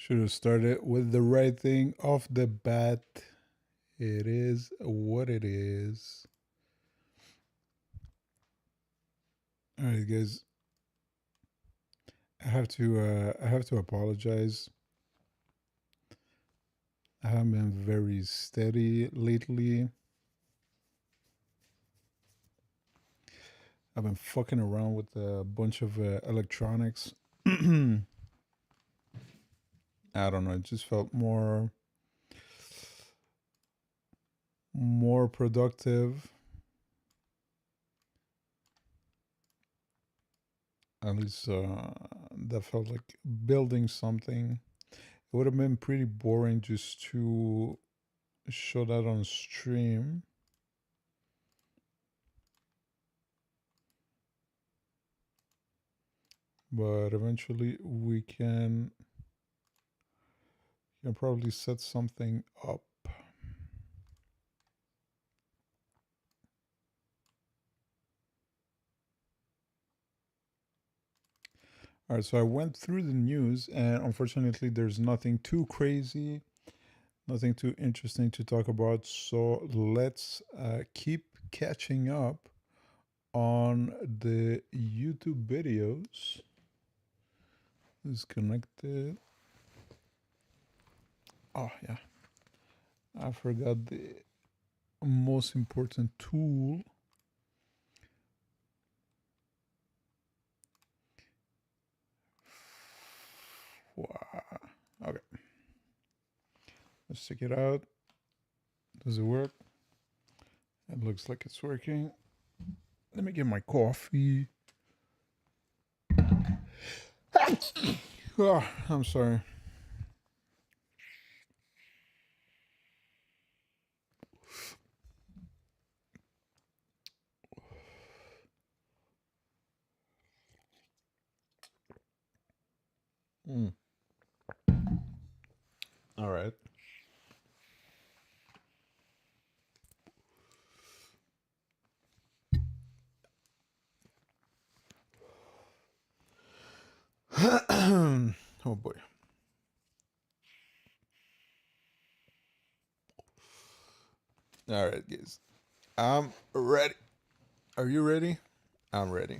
Should have started with the right thing off the bat. It is what it is. All right, guys. I have to apologize. I haven't been very steady lately. I've been fucking around with a bunch of electronics. I don't know. It just felt more productive. At least that felt like building something. It would have been pretty boring just to show that on stream. But eventually we can probably set something up. All right, so I went through the news, and unfortunately, there's nothing too crazy, nothing too interesting to talk about. So let's keep catching up on the YouTube videos. Is connected. Oh, yeah. I forgot the most important tool. Okay. Let's check it out. Does it work? It looks like it's working. Let me get my coffee. Oh, I'm sorry. Mm. All right. Oh boy. All right, guys. I'm ready. Are you ready? I'm ready.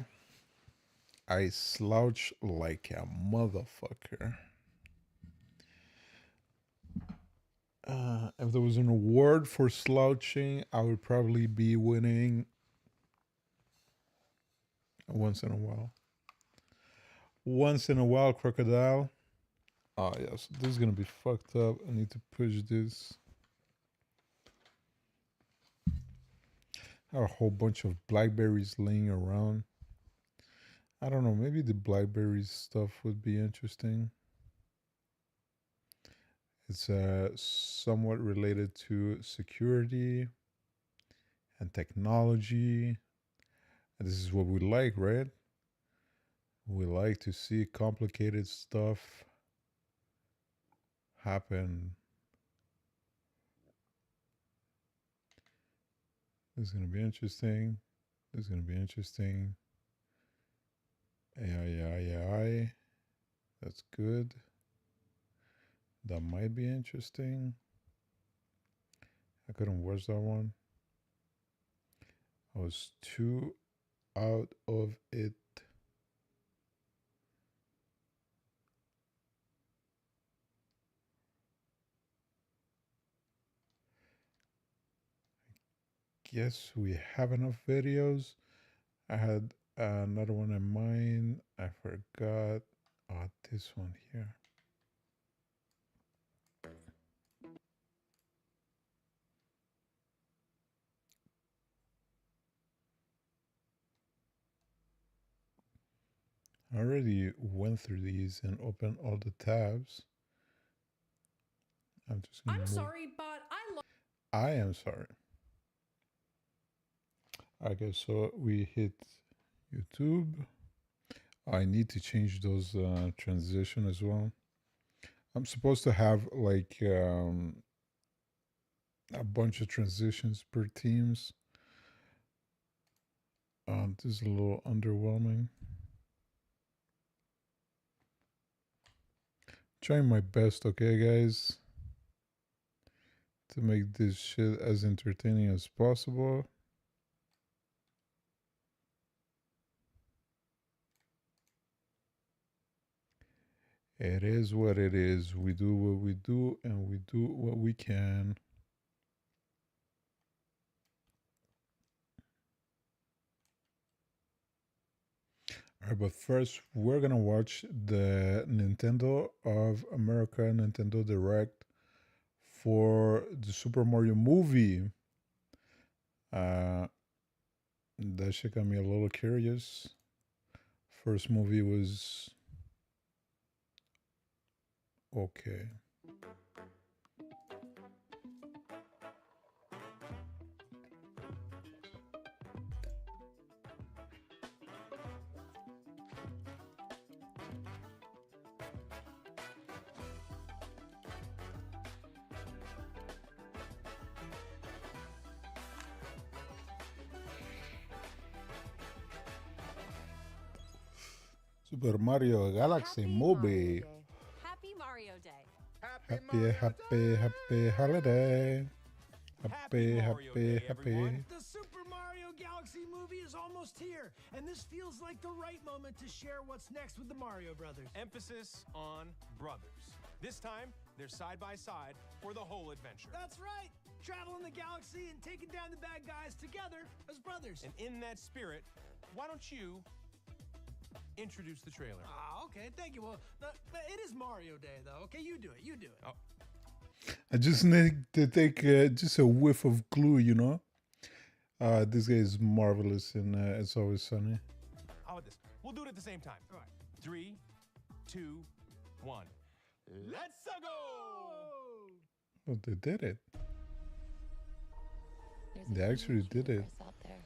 I slouch like a motherfucker. If there was an award for slouching, I would probably be winning once in a while. Once in a while, crocodile. Oh, yes. This is going to be fucked up. I need to push this. I have a whole bunch of blackberries laying around. I don't know. Maybe the blackberries stuff would be interesting. It's somewhat related to security and technology. And this is what we like, right? We like to see complicated stuff happen. This is going to be interesting. This is going to be interesting. AI. That's good. That might be interesting. I couldn't watch that one. I was too out of it. Guess we have enough videos. I had another one in mind. I forgot. Oh, this one here. I already went through these and opened all the tabs. I'm sorry, but I am sorry. Okay, so we hit YouTube. I need to change those transition as well. I'm supposed to have like a bunch of transitions per teams. This is a little underwhelming. Trying my best, okay, guys, to make this shit as entertaining as possible. It is what it is. We do what we do, and we do what we can. All right, but first, we're gonna watch the Nintendo of America Nintendo Direct for the Super Mario movie. Uh, that shit got me a little curious. First movie was okay. Super Mario Galaxy Happy movie. Mario Day. Happy Mario Day. Happy holiday. Mario Day, everyone. The Super Mario Galaxy movie is almost here, and this feels like the right moment to share what's next with the Mario Brothers. Emphasis on brothers. This time, they're side by side for the whole adventure. That's right! Traveling the galaxy and taking down the bad guys together as brothers. And in that spirit, why don't you introduce the trailer? Ah, okay, thank you. Well, it is Mario Day, though. Okay, you do it. You do it. Oh. I just need to take just a whiff of glue, you know? This guy is marvelous in It's Always Sunny. How about this? We'll do it at the same time. All right. 3, 2, 1. Let's go! Oh, they did it. There's They a actually huge did it. universe out there.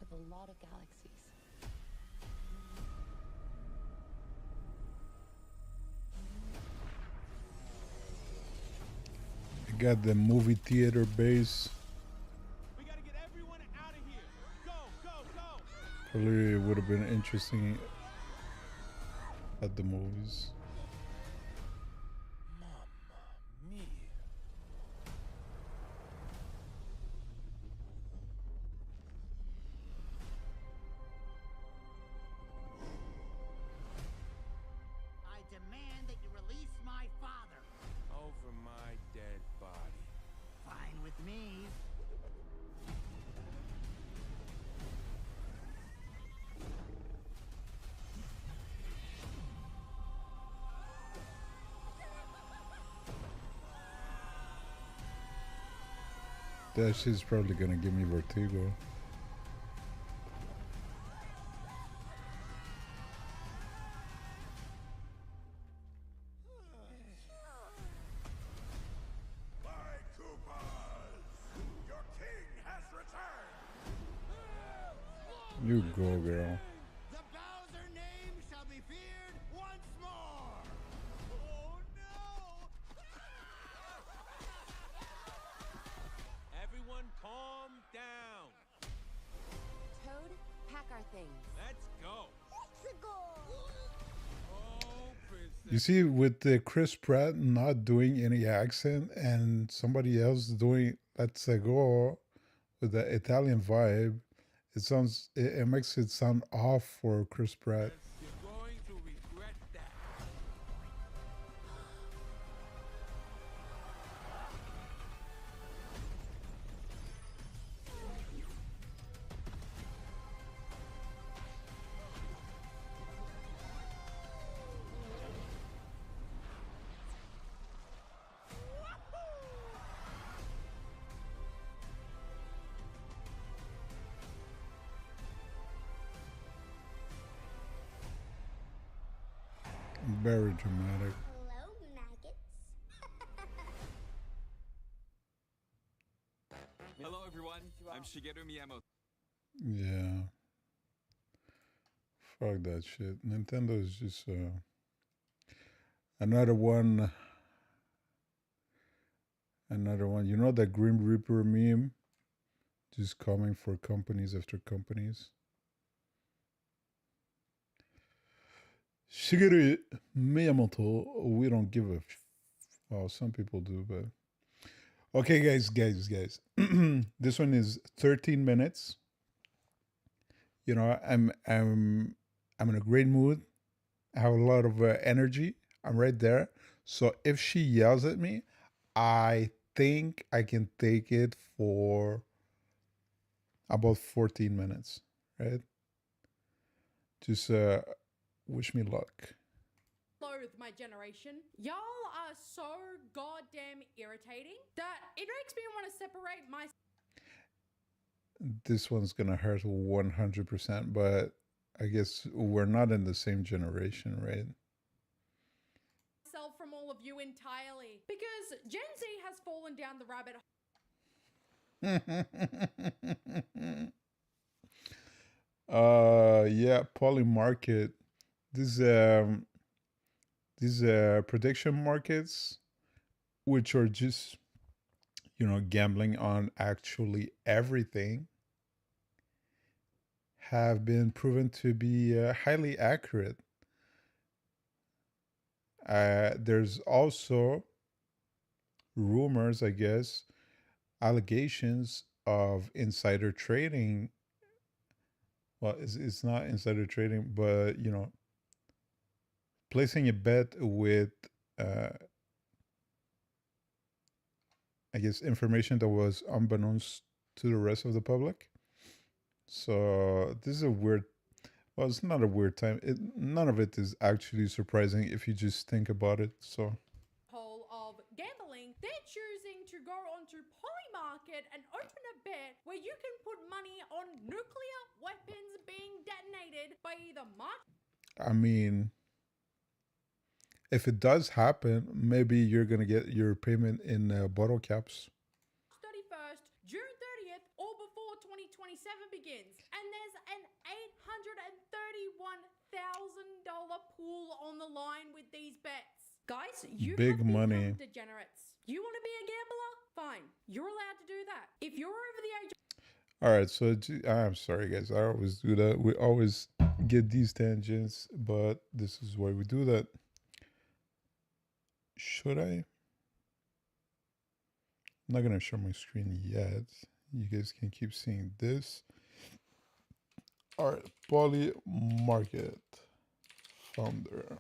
With a lot of galaxies. I got the movie theater base. We gotta get everyone out of here. Go, go, go! Probably would have been interesting at the movies. Mamma mia. I demand that you release my father. Over my dead body. Fine with me. That shit's probably gonna give me vertigo. My Koopas! Your king has returned! You go, girl. The Bowser name shall be feared once more. Oh no! Everyone calm down. Toad, pack our things. Let's go. Oh, princess. You see, with the Chris Pratt not doing any accent and somebody else doing "Let's Go" with the Italian vibe, it makes it sound off for Chris Pratt. You're going to regret that. Very dramatic. Hello, maggots. Hello everyone, I'm Shigeru Miyamoto. Yeah. Fuck that shit. Nintendo is just another one. Another one. You know that Grim Reaper meme? Just coming for companies after companies. Shigeru Miyamoto, we don't give a. Well, some people do, but okay, guys. This one is 13 minutes. You know, I'm in a great mood. I have a lot of energy. I'm right there. So if she yells at me, I think I can take it for about 14 minutes, right? Just wish me luck. Loathe my generation. Y'all are so goddamn irritating that it makes me want to separate This one's gonna hurt 100%, but I guess we're not in the same generation, right? myself from all of you entirely because Gen Z has fallen down the rabbit Yeah, poly market. These prediction markets, which are just gambling on actually everything, have been proven to be highly accurate. There's also rumors, I guess, allegations of insider trading. Well, it's not insider trading, but placing a bet with, uh, I guess, information that was unbeknownst to the rest of the public. So this is a weird. Well, it's not a weird time. None of it is actually surprising if you just think about it. So hole of gambling. They're choosing to go onto Polymarket and open a bet where you can put money on nuclear weapons being detonated by either March I mean, if it does happen, maybe you're gonna get your payment in bottle caps. 31st, June 30th, or before 2027 begins. And there's an $831,000 pool on the line with these bets. Guys, you Big have become money. degenerates. You want to be a gambler? Fine. You're allowed to do that. If you're over the age All right, so I'm sorry, guys. I always do that. We always get these tangents, but this is why we do that. Should I? I'm not gonna show my screen yet. You guys can keep seeing this. All right, Poly Market founder.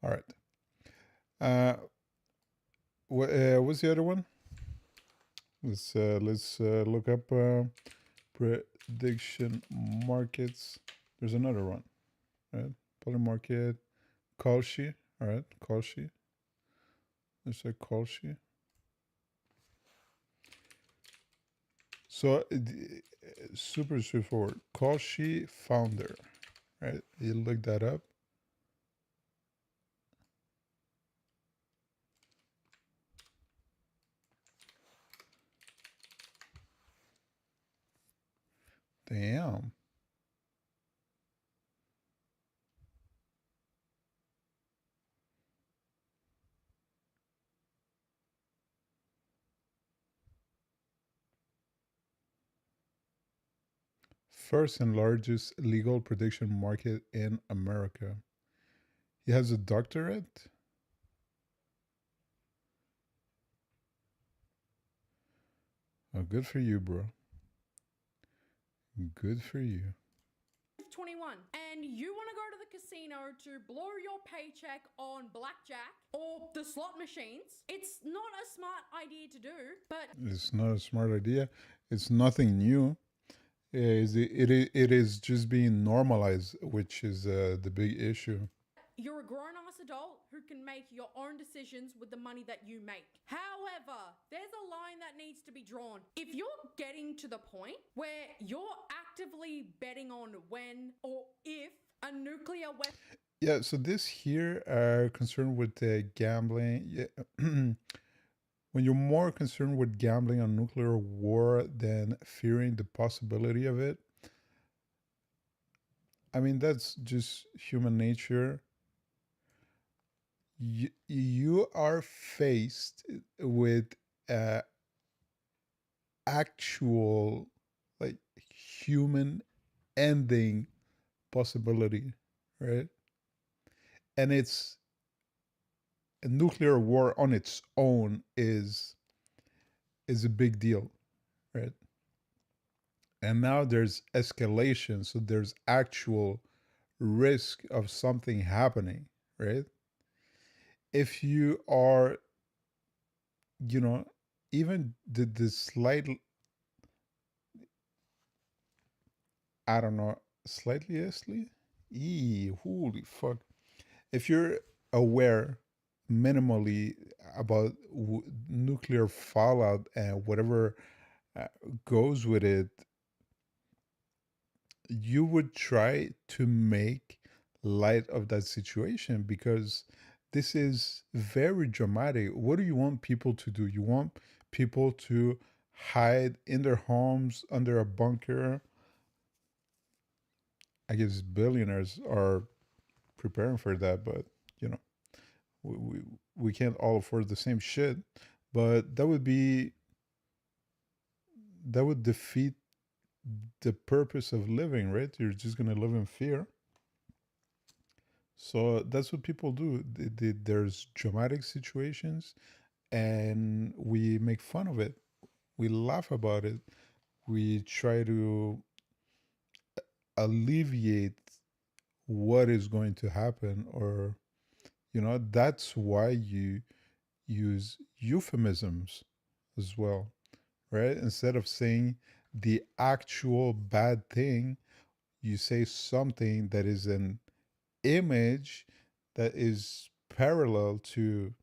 All right. What's the other one? Let's look up prediction markets. There's another one, right? Poly market, Kalshi. All right, Kalshi. Let's say Kalshi. So super straightforward. Kalshi founder, right? You look that up. Damn. First and largest legal prediction market in America. He has a doctorate. Oh, good for you, bro. Good for you. 21 and you want to go to the casino to blow your paycheck on blackjack or the slot machines, it's not a smart idea to do, but It's not a smart idea. It's nothing new. It is just being normalized, which is the big issue. you're a grown-ass adult who can make your own decisions with the money that you make. However, there's a line that needs to be drawn. If you're getting to the point where you're actively betting on when or if a nuclear weapon Yeah, so this here are concerned with gambling. Yeah. When you're more concerned with gambling on nuclear war than fearing the possibility of it, I mean, that's just human nature. you are faced with uh, actual, like, human ending possibility, right? And it's a nuclear war on its own is a big deal, right? And now there's escalation, so there's actual risk of something happening, right? If you are, you know, even the slight, I don't know, slightly, holy fuck. If you're aware minimally about nuclear fallout and whatever uh, goes with it, you would try to make light of that situation because this is very dramatic. What do you want people to do? You want people to hide in their homes under a bunker. I guess billionaires are preparing for that, but you know, we, we, we can't all afford the same shit. But that would defeat the purpose of living, right? You're just gonna live in fear. So that's what people do. There's dramatic situations, and we make fun of it. We laugh about it. We try to alleviate what is going to happen, or that's why you use euphemisms as well, right? Instead of saying the actual bad thing, you say something that is an image that is parallel to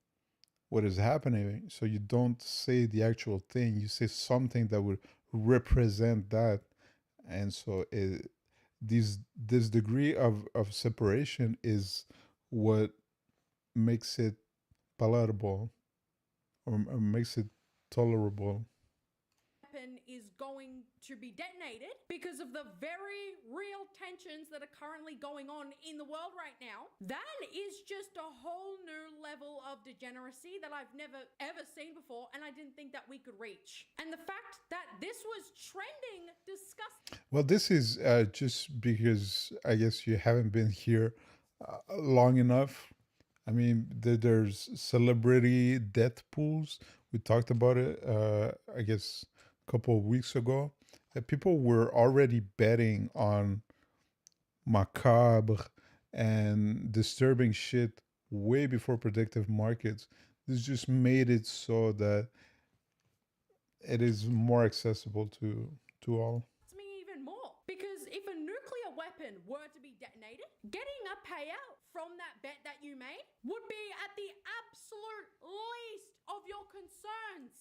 what is happening. So you don't say the actual thing, you say something that would represent that. And so this degree of separation is what makes it palatable, or makes it tolerable. Weapon is going to be detonated because of the very real tensions that are currently going on in the world right now. That is just a whole new level of degeneracy that I've never ever seen before, and I didn't think that we could reach. And the fact that this was trending disgusting. Well, this is just because I guess you haven't been here long enough. I mean, there's celebrity death pools. We talked about it, I guess, a couple of weeks ago. People were already betting on macabre and disturbing shit way before predictive markets. This just made it so that it is more accessible to all. Me even more because if a nuclear weapon were to be detonated, getting a payout from that bet that you made would be at the absolute least of your concerns.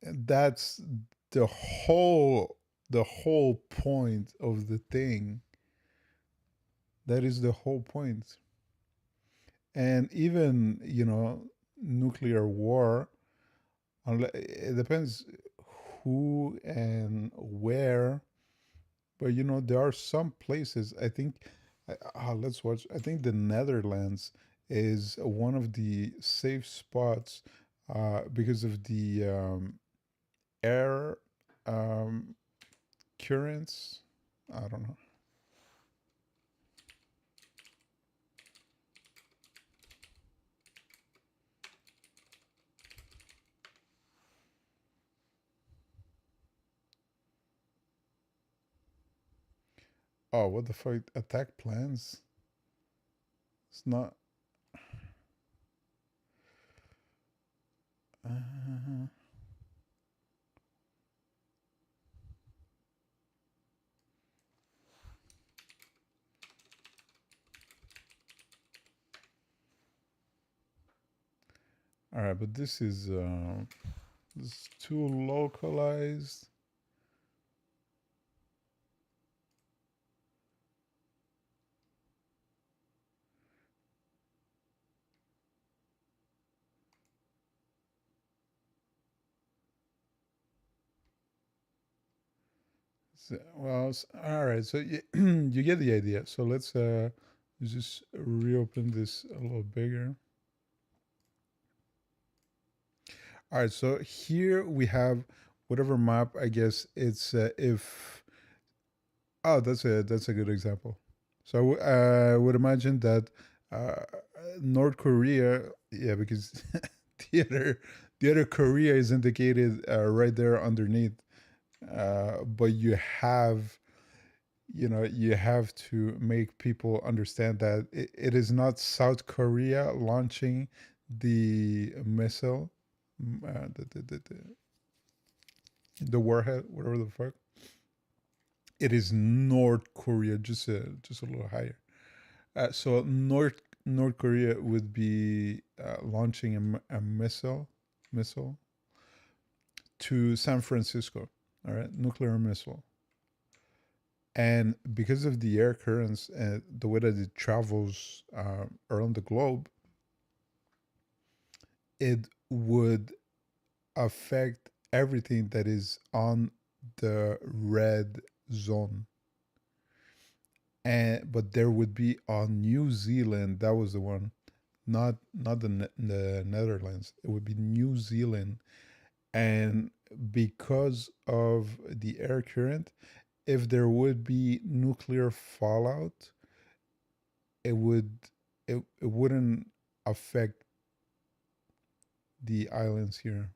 And that's the whole point of the thing. That is the whole point. And even, nuclear war, it depends who and where, but there are some places, I think. Let's watch. I think the Netherlands is one of the safe spots because of the air um, currents. I don't know. Oh, what the fuck? Attack plans? It's not. Uh, all right, but this is too localized. So, well, all right. So you get the idea. So let's just reopen this a little bigger. All right, so here we have whatever map. I guess it's if. Oh, that's a good example. So I would imagine that uh, North Korea, yeah, because the other the other Korea is indicated right there underneath. But you have to make people understand that it is not South Korea launching the missile, the warhead, whatever the fuck. It is North Korea, just a little higher. So North Korea would be launching a missile to San Francisco. All right, nuclear missile. And because of the air currents and the way that it travels around the globe, it would affect everything that is on the red zone. And but there would be on New Zealand. That was the one, not the Netherlands. It would be New Zealand, and because of the air current, if there would be nuclear fallout, it would it wouldn't affect the islands here.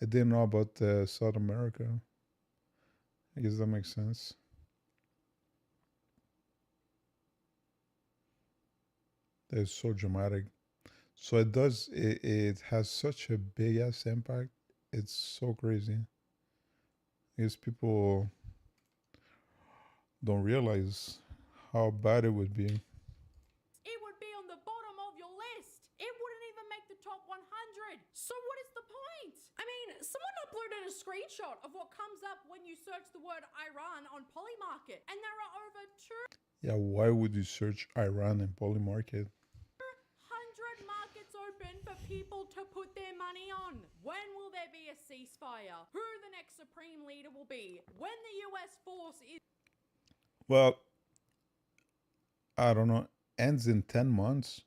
I didn't know about South America. I guess that makes sense. That is so dramatic. So it has such a big ass impact. It's so crazy. I guess people don't realize how bad it would be. It would be on the bottom of your list. It wouldn't even make the top 100. So what is the point? I mean, someone uploaded a screenshot of what comes up when you search the word Iran on Polymarket, and there are over 200 Yeah, why would you search Iran and Polymarket? markets open for people to put their money on. When will there be a ceasefire? Who the next supreme leader will be? When the US force is Well, I don't know. Ends in 10 months.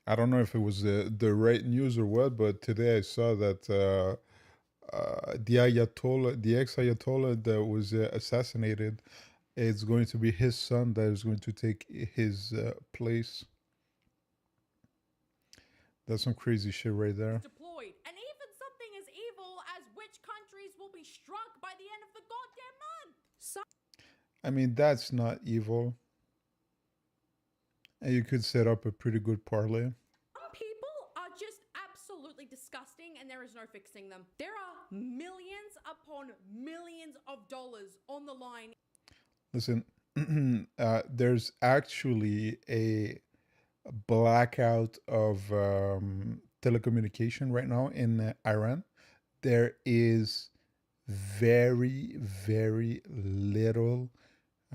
I don't know if it was the right news or what, but today I saw that the ex Ayatollah that was assassinated, it's going to be his son that is going to take his place. That's some crazy shit right there. deployed. And even something as evil as which countries will be struck by the end of the goddamn month. Some I mean, that's not evil. And you could set up a pretty good parlay. people are just absolutely disgusting and there is no fixing them. There are millions upon millions of dollars on the line. Listen, there's actually a blackout of telecommunication right now in Iran. There is very, very little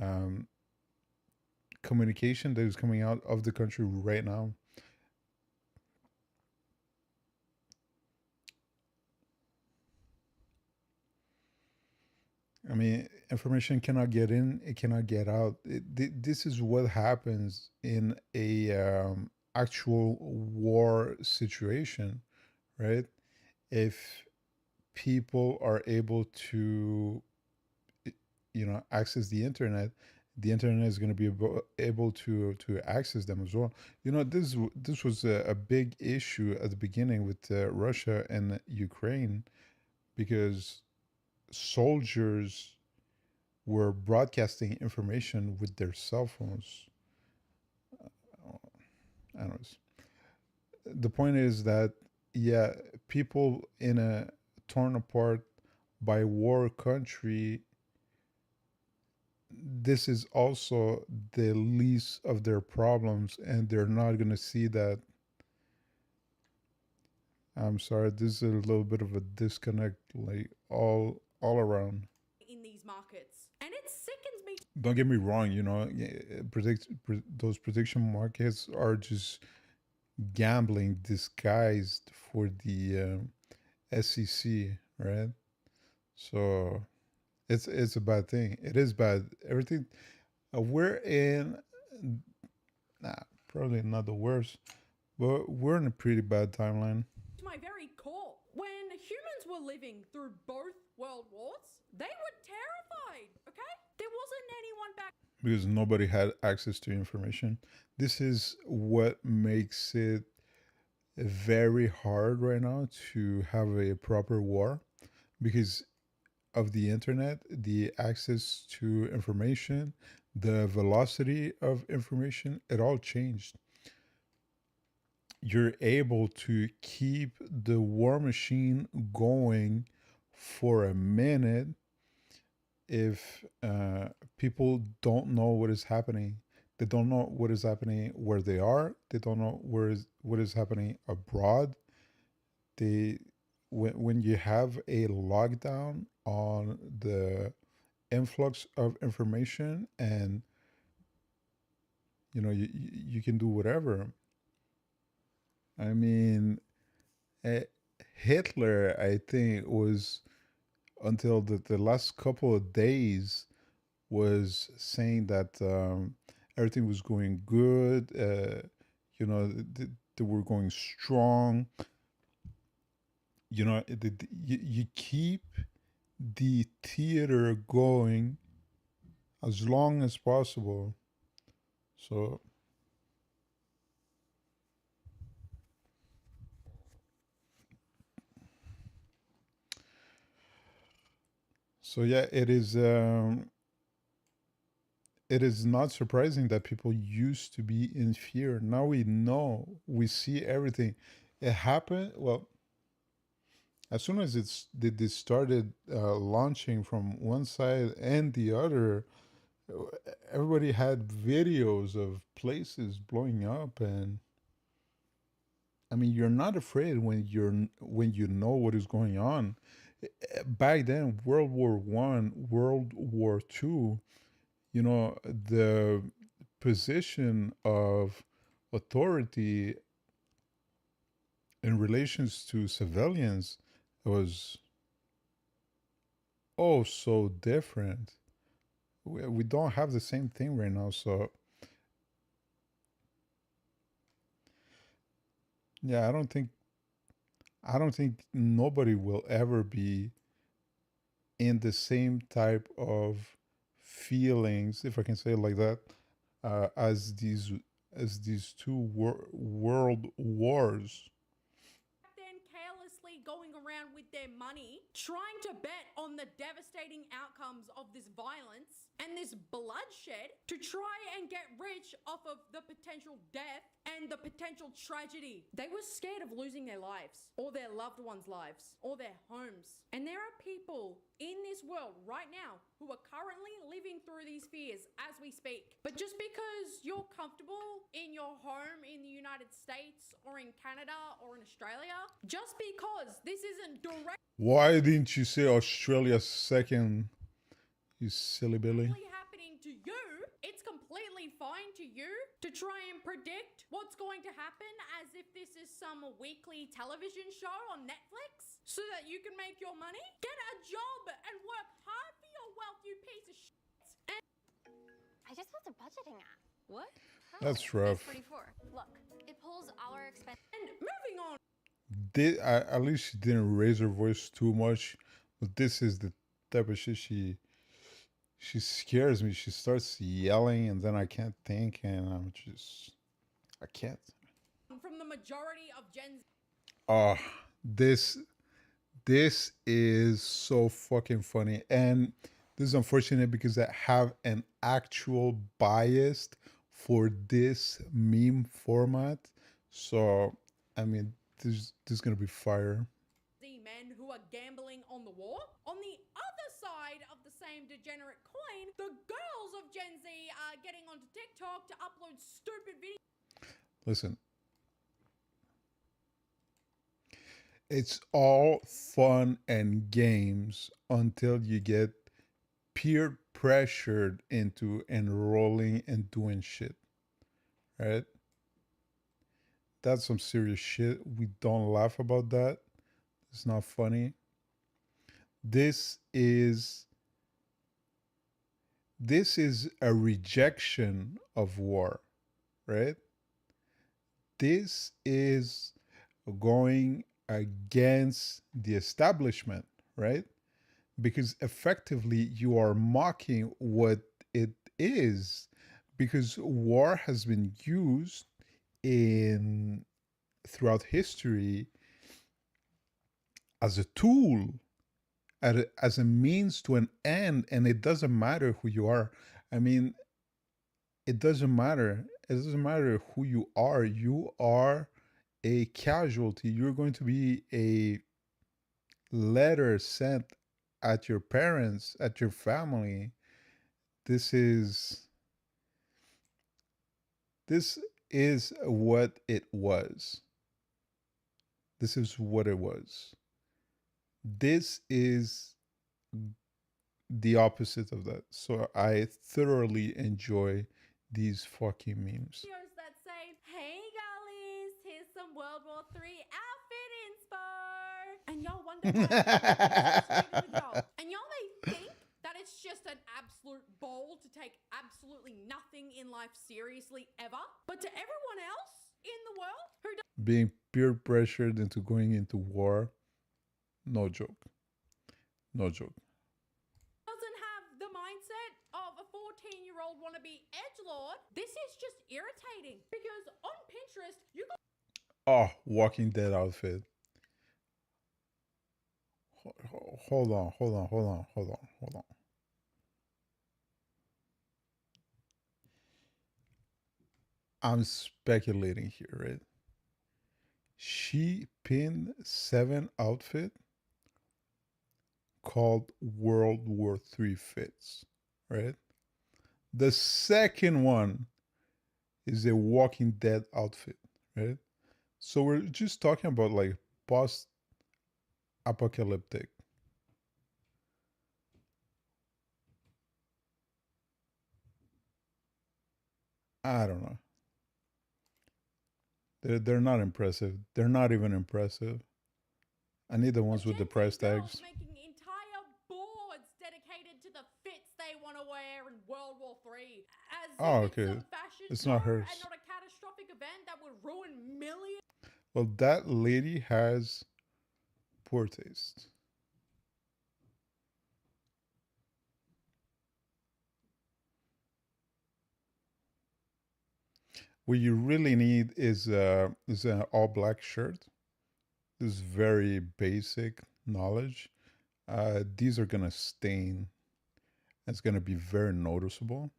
um, communication that is coming out of the country right now. I mean, information cannot get in, it cannot get out. This is what happens in a actual war situation, right? If people are able to, access the internet is going to be able to access them as well. This was a big issue at the beginning with Russia and Ukraine because soldiers were broadcasting information with their cell phones. Anyways, the point is that yeah, people in a torn apart by war country, this is also the least of their problems, and they're not gonna see that. I'm sorry, this is a little bit of a disconnect, like all around. In these markets. And it sickens me. Don't get me wrong, those prediction markets are just gambling disguised for the SEC, right? So it's a bad thing. It is bad. Everything we're in, nah, Probably not the worst, but we're in a pretty bad timeline. To my very core. When humans were living through both world wars, they were terrified, okay? There wasn't anyone back Because nobody had access to information. This is what makes it very hard right now to have a proper war because of the internet, the access to information, the velocity of information, it all changed. You're able to keep the war machine going for a minute if people don't know what is happening. They don't know what is happening where they are. They don't know what is happening abroad. They when you have a lockdown on the influx of information, and you can do whatever. I mean, eh, Hitler, I think, was until the last couple of days was saying that everything was going good. They were going strong. You keep the theater going as long as possible. So yeah, it is not surprising that people used to be in fear. Now we know, we see everything. It happened. Well, as soon as they started launching from one side and the other, everybody had videos of places blowing up, and I mean, you're not afraid when you know what is going on. Back then, World War I, World War II, the position of authority in relations to civilians was oh so different. We don't have the same thing right now. So yeah, I don't think nobody will ever be in the same type of feelings, if I can say it like that, as these two world wars. then carelessly going around with their money, trying to bet on the devastating outcomes of this violence and this bloodshed to try and get rich off of the potential death and the potential tragedy. They were scared of losing their lives or their loved ones' lives or their homes. And there are people in this world right now who are currently living through these fears as we speak. But just because you're comfortable in your home in the United States or in Canada or in Australia, just because this isn't directly Why didn't you say Australia second, you silly Billy? happening to you, it's completely fine to you to try and predict what's going to happen as if this is some weekly television show on Netflix so that you can make your money. Get a job and work hard for your wealth, you piece of shit. I just built a budgeting app. What? That's rough. Look, it pulls our expenses. And moving on. At least she didn't raise her voice too much, but this is the type of shit she scares me. She starts yelling, and then I can't think, and I can't. From the majority of Gen Z. Oh, this is so fucking funny, and this is unfortunate because I have an actual bias for this meme format. So I mean, this is gonna be fire. Men who are gambling on the war. On the other side of the same degenerate coin, the girls of Gen Z are getting onto TikTok to upload stupid videos. Listen, it's all fun and games until you get peer pressured into enrolling and doing shit, right? That's some serious shit. We don't laugh about that. It's not funny. This is this is a rejection of war, right? this is going against the establishment, right? Because effectively you are mocking what it is, because war has been used in throughout history as a tool, as a means to an end, and it doesn't matter who you are. I mean, it doesn't matter. It doesn't matter who you are. You are a casualty. You're going to be a letter sent at your parents, at your family. This is this is what it was. This is what it was. This is the opposite of that. So I thoroughly enjoy these fucking memes. Videos that say, hey girlies, here's some World War III outfit inspo. And y'all wonder why I'm associated with y'all. And y'all may think that it's just an absolute ball to take absolutely nothing in life seriously ever. But to everyone else in the world who Being peer pressured into going into war, no joke. No joke. doesn't have the mindset of a 14-year-old wannabe edgelord, this is just irritating. Because on Pinterest, you got Oh, Walking Dead outfit. Hold on, hold on, hold on, hold on, hold on. I'm speculating here, right? She pinned 7 outfit called World War III fits, right? The second one is a Walking Dead outfit, right? So we're just talking about like post apocalyptic. I don't know. They're not impressive. They're not even impressive. I need the ones with the Gen Z price girls tags. making entire boards dedicated to the fits they want to wear in World War III. As Oh, if it's okay. a fashion It's show not and hers. not a catastrophic event that would ruin millions. Well, that lady has poor taste. What you really need is an all black shirt. This is very basic knowledge. These are gonna stain. It's gonna be very noticeable.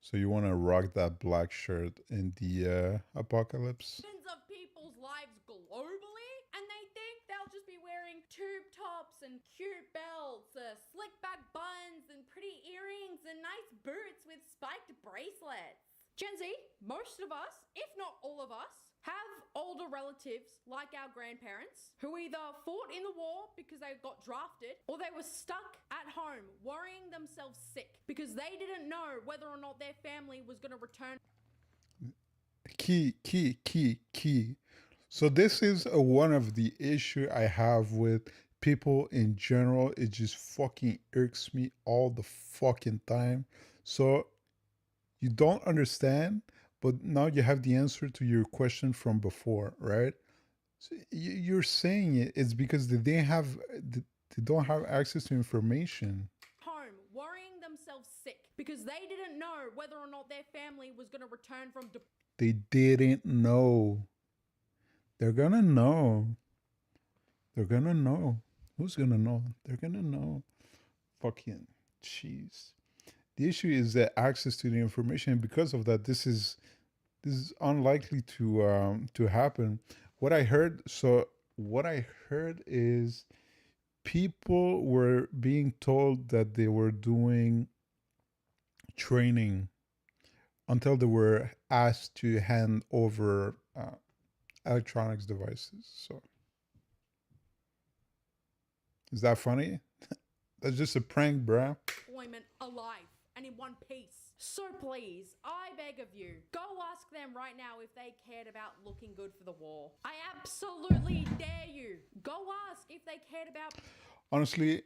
So you want to rock that black shirt in the apocalypse. Of people's lives globally, and they think they'll just be wearing tube tops and cute belts, slick back buns, and pretty earrings, and nice boots with spiked bracelets. Gen Z, most of us, if not all of us, have older relatives like our grandparents who either fought in the war because they got drafted or they were stuck at home worrying themselves sick because they didn't know whether or not their family was going to return. Key. So this is one of the issue I have with people in general. It just fucking irks me all the fucking time. So you don't understand, but now you have the answer to your question from before, right? So you're saying it's because they don't have access to information. Home worrying themselves sick because they didn't know whether or not their family was going to return from They didn't know. They're gonna know. They're gonna know. Who's gonna know? They're gonna know. Fucking jeez. The issue is the access to the information. Because of that, this is unlikely to happen. What I heard. So what I heard is people were being told that they were doing training until they were asked to hand over electronics devices. So is that funny? That's just a prank, bruh. deployment alive and in one piece. So please, I beg of you, go ask them right now if they cared about looking good for the war. I absolutely dare you. Go ask if they cared about. Honestly,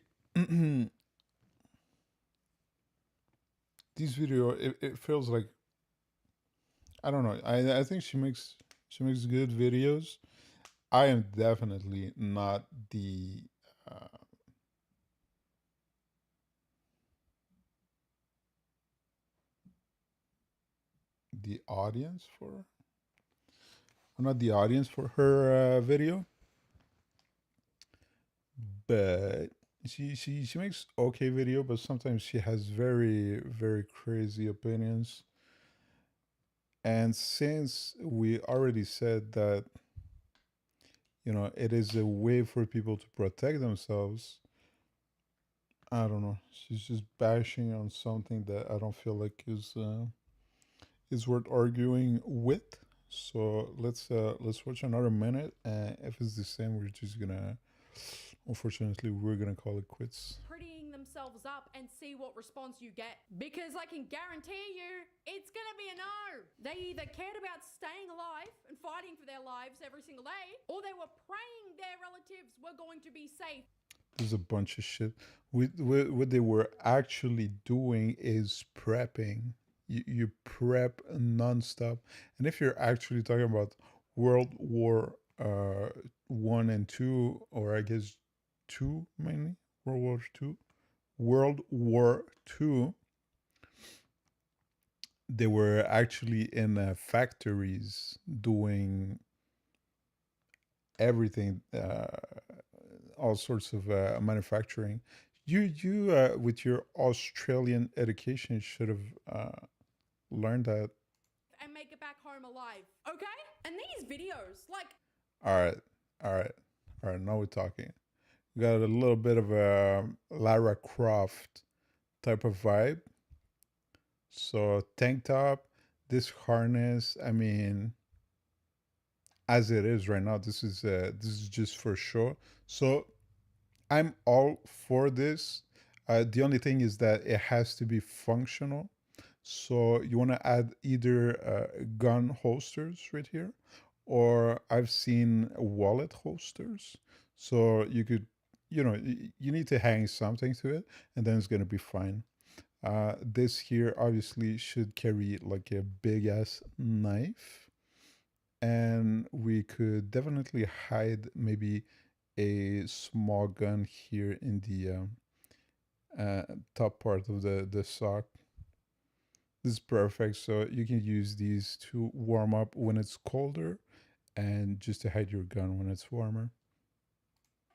this video it feels like I don't know. I think she makes She makes good videos. I am definitely not uh, the audience for. I'm not the audience for her video, but she makes okay video, but sometimes she has very crazy opinions. And since we already said that, it is a way for people to protect themselves, I don't know. She's just bashing on something that I don't feel like is worth arguing with. So let's watch another minute, and if it's the same, we're just gonna. Unfortunately, we're gonna call it quits. Prettying themselves up and see what response you get. Because I can guarantee you, it's gonna be a no. They either cared about staying alive and fighting for their lives every single day, or they were praying their relatives were going to be safe. There's a bunch of shit. What they were actually doing is prepping. You prep nonstop. And if you're actually talking about World War One and Two, or I guess two mainly, World War Two, they were actually in factories doing everything, all sorts of manufacturing. You with your Australian education should have learned that. And make it back home alive, okay? And these videos, like. All right, all right, all right. Now we're talking. We got a little bit of a Lara Croft type of vibe. So tank top, this harness. I mean, as it is right now, this is just for show. So I'm all for this. The only thing is that it has to be functional. So you want to add either gun holsters right here, or I've seen wallet holsters. So you could, you need to hang something to it, and then it's going to be fine. This here obviously should carry like a big ass knife, and we could definitely hide maybe a small gun here in the top part of the sock. This is perfect. So you can use these to warm up when it's colder, and just to hide your gun when it's warmer.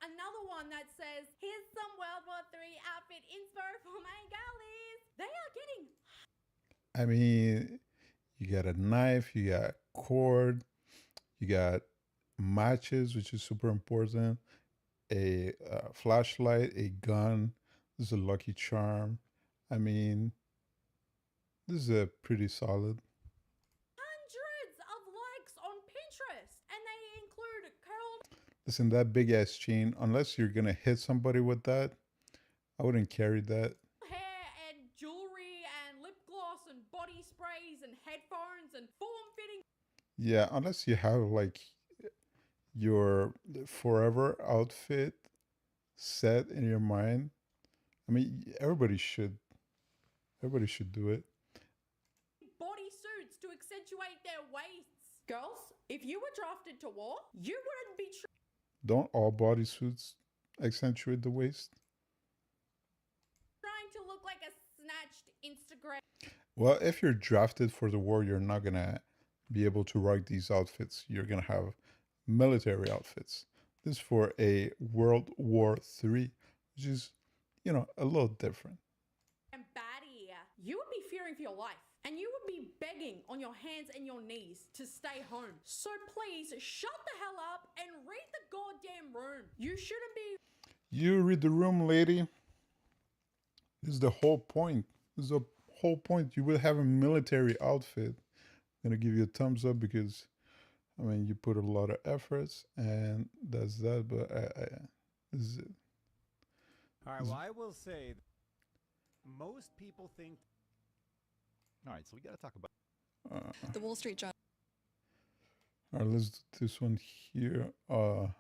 Another one that says, here's some World War III outfit inspo for my galleys. They are getting. I mean, you got a knife, you got cord, you got matches, which is super important, a flashlight, a gun. This is a lucky charm. I mean, this is a pretty solid. Hundreds of likes on Pinterest, and they include curled Listen, that big ass chain, unless you're gonna hit somebody with that, I wouldn't carry that. hair and jewelry and lip gloss and body sprays and headphones and form-fitting. Yeah, unless you have like your forever outfit set in your mind. I mean, everybody should do it. Body suits to accentuate their waists. Girls, if you were drafted to war, you wouldn't be Don't all bodysuits accentuate the waist? trying to look like a snatched Instagram. Well, if you're drafted for the war, you're not gonna be able to rock these outfits. You're gonna have military outfits. This is for a World War III, which is, a little different. And baddie, you would be fearing for your life. And you would be begging on your hands and your knees to stay home. So please shut the hell up and read the goddamn room. You shouldn't be. You read the room, lady. This is the whole point. This is the whole point. You will have a military outfit. I'm gonna give you a thumbs up because, I mean, you put a lot of efforts, and that's that. But this is it. All right, well, I will say most people think. All right, so we got to talk about The Wall Street Journal. All right, let's do this one here. Let's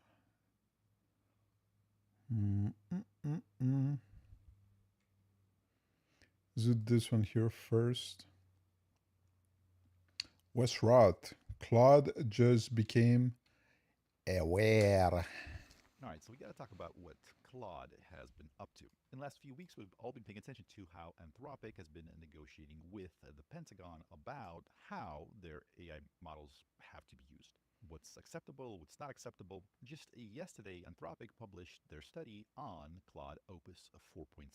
do this one here first. Wes Roth Claude just became aware. All right, so we got to talk about what Claude has been up to. In the last few weeks, we've all been paying attention to how Anthropic has been negotiating with the Pentagon about how their AI models have to be used. What's acceptable, what's not acceptable. Just yesterday, Anthropic published their study on Claude Opus 4.6,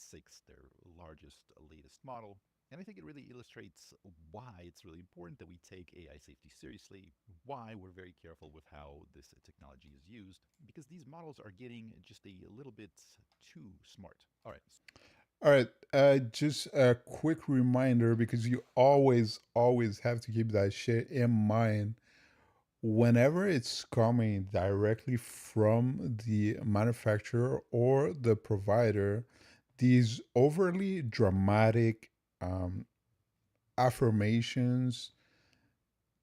their largest, latest model. And I think it really illustrates why it's really important that we take AI safety seriously, why we're very careful with how this technology is used, because these models are getting just a little bit too smart. All right. All right, just a quick reminder because you always have to keep that shit in mind. Whenever it's coming directly from the manufacturer or the provider, these overly dramatic um, affirmations,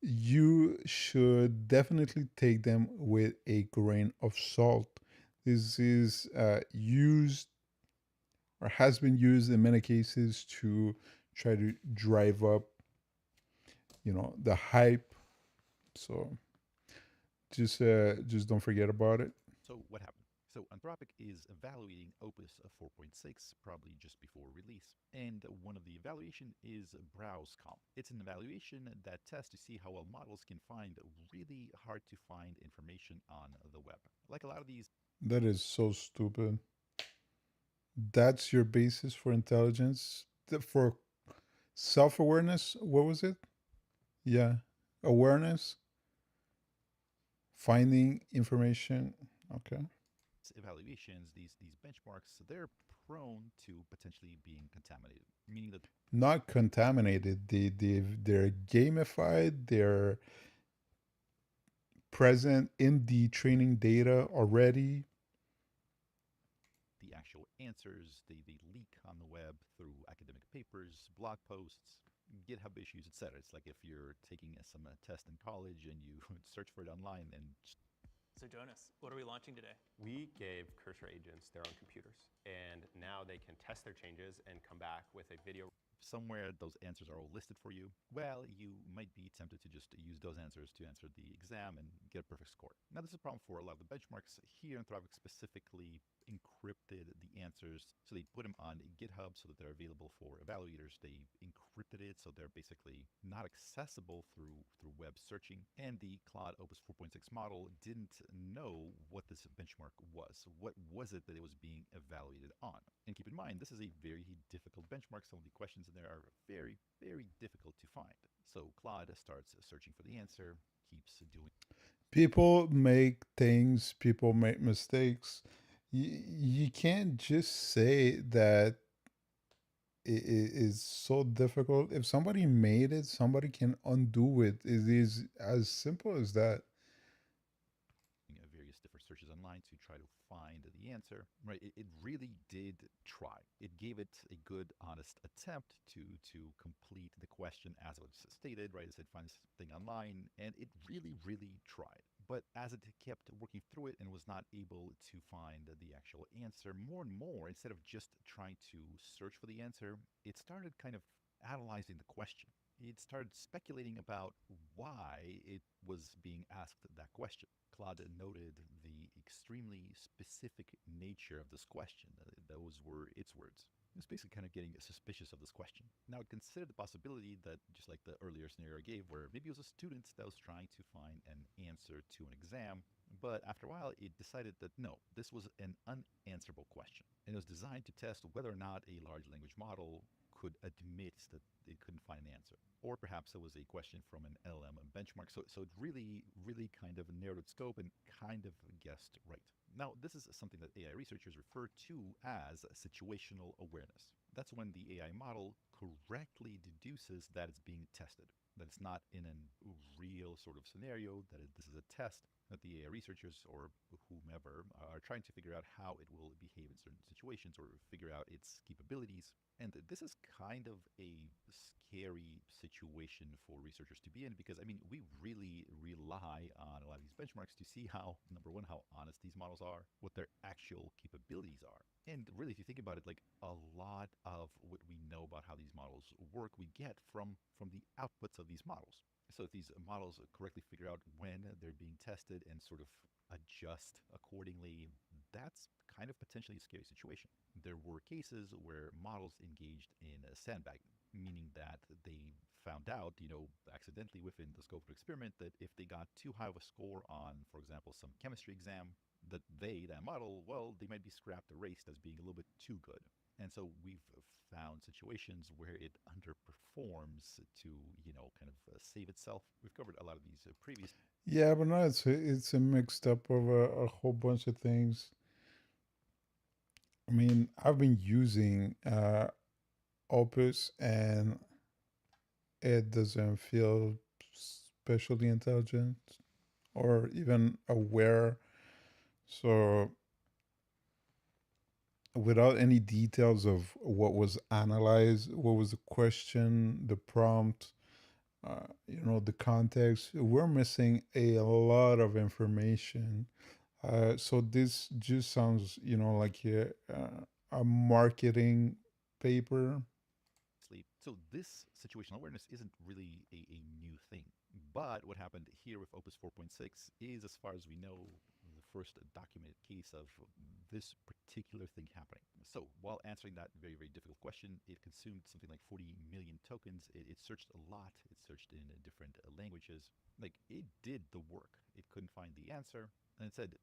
you should definitely take them with a grain of salt. This is used or has been used in many cases to try to drive up, the hype. So just don't forget about it. So what happened? So Anthropic is evaluating Opus 4.6 probably just before release. And one of the evaluation is BrowseComp. It's an evaluation that tests to see how well models can find really hard to find information on the web. Like a lot of these. That is so stupid. That's your basis for intelligence. For self-awareness, what was it? Yeah, awareness, finding information. Okay. Evaluations, these benchmarks, they're prone to potentially being contaminated, meaning that Not contaminated. They're gamified. They're present in the training data already. the actual answers they leak on the web through academic papers, blog posts, GitHub issues, etc. It's like if you're taking some test in college and you search for it online and So Jonas, what are we launching today? We gave cursor agents their own computers, and now they can test their changes and come back with a video. somewhere those answers are all listed for you, well, you might be tempted to just use those answers to answer the exam and get a perfect score. Now, this is a problem for a lot of the benchmarks. Here, Anthropic specifically encrypted the answers. So they put them on GitHub so that they're available for evaluators. They encrypted it so they're basically not accessible through web searching. And the Claude Opus 4.6 model didn't know what this benchmark was. What was it that it was being evaluated on? And keep in mind, this is a very difficult benchmark. Some of the questions in there are very difficult to find. So Claude starts searching for the answer, keeps doing. People make things, people make mistakes. You can't just say that it is so difficult. If somebody made it, somebody can undo it. It is as simple as that. Various different searches online to try to find the answer. Right? It really did try. It gave it a good, honest attempt to complete the question as it was stated. Right? It said find something online, and it really tried. But as it kept working through it and was not able to find the actual answer, more and more, instead of just trying to search for the answer, it started kind of analyzing the question. It started speculating about why it was being asked that question. Claude noted the extremely specific nature of this question. Those were its words. It was basically kind of getting suspicious of this question. Now, it considered the possibility that, just like the earlier scenario I gave, where maybe it was a student that was trying to find an answer to an exam, but after a while, it decided that no, this was an unanswerable question. And it was designed to test whether or not a large language model could admit that it couldn't find an answer. Or perhaps it was a question from an LLM benchmark. So it really kind of narrowed its scope and kind of guessed right. Now, this is something that AI researchers refer to as situational awareness. That's when the AI model correctly deduces that it's being tested, that it's not in a real sort of scenario, that this is a test, that the AI researchers or whomever are trying to figure out how it will behave in certain situations or figure out its capabilities. And this is kind of a scary situation for researchers to be in because, I mean, we really rely on a lot of these benchmarks to see how, number one, how honest these models are, what their actual capabilities are. And really, if you think about it, like a lot of what we know about how these models work, we get from the outputs of of these models. So if these models correctly figure out when they're being tested and sort of adjust accordingly, that's kind of potentially a scary situation. There were cases where models engaged in sandbagging, meaning that they found out, accidentally within the scope of the experiment, that if they got too high of a score on, for example, some chemistry exam, that model, well, they might be scrapped, erased as being a little bit too good. And so we've found situations where it underperforms to, kind of save itself. We've covered a lot of these previous. Yeah, but no, it's a mixed up of a whole bunch of things. I mean, I've been using Opus, and it doesn't feel especially intelligent or even aware. So, without any details of what was analyzed, what was the question, the prompt, the context, we're missing a lot of information. So this just sounds, like a marketing paper. Sleep. So this situational awareness isn't really a new thing. But what happened here with Opus 4.6 is, as far as we know, the first documented case of this particular thing happening. So while answering that very, very difficult question, it consumed something like 40 million tokens. It searched a lot. It searched in different languages. Like, it did the work. It couldn't find the answer. And it said,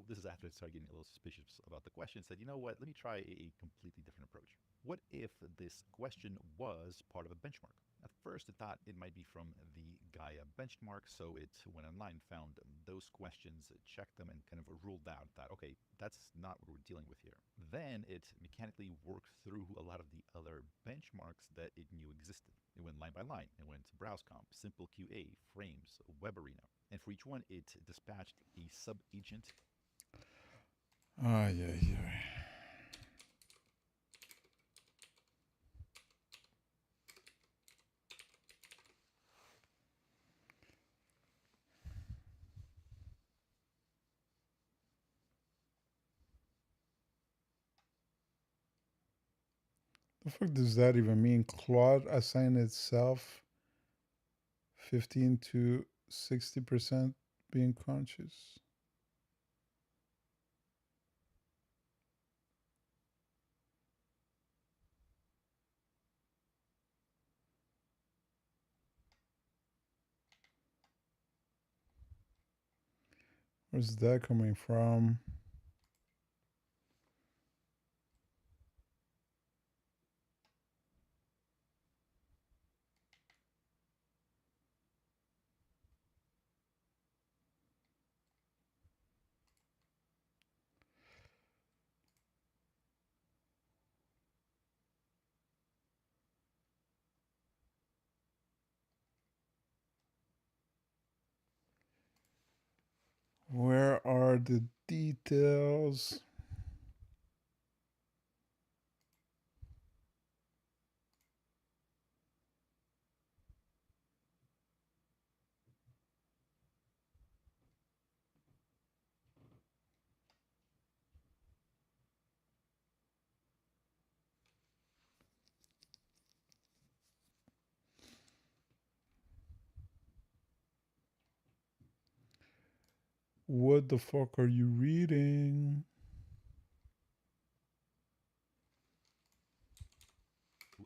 this is after it started getting a little suspicious about the question. It said, what, let me try a completely different approach. What if this question was part of a benchmark? At first, it thought it might be from the Gaia benchmark, so it went online, found those questions, checked them, and kind of ruled out that, okay, that's not what we're dealing with here. Then it mechanically worked through a lot of the other benchmarks that it knew existed. It went line by line. It went to BrowseComp, Simple QA, Frames, Web Arena. And for each one, it dispatched a sub-agent. Ah, yeah, yeah. The fuck does that even mean? Claude assigned itself 15 to 60% being conscious. Where's that coming from? Where are the details? What the fuck are you reading?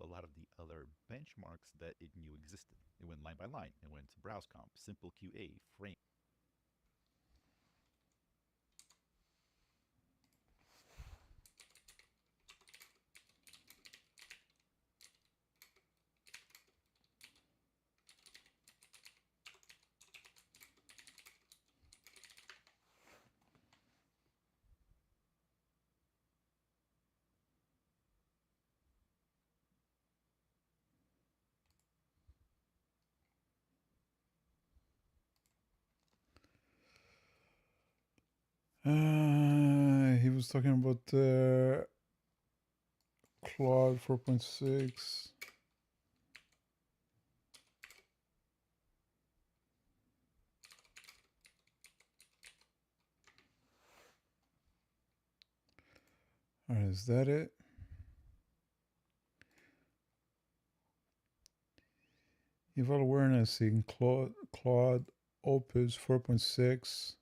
A lot of the other benchmarks that it knew existed. It went line by line. It went to BrowseComp, Simple QA, Frame. He was talking about Claude 4.6. Alright, is that it? Eval awareness in Claude Opus 4.6.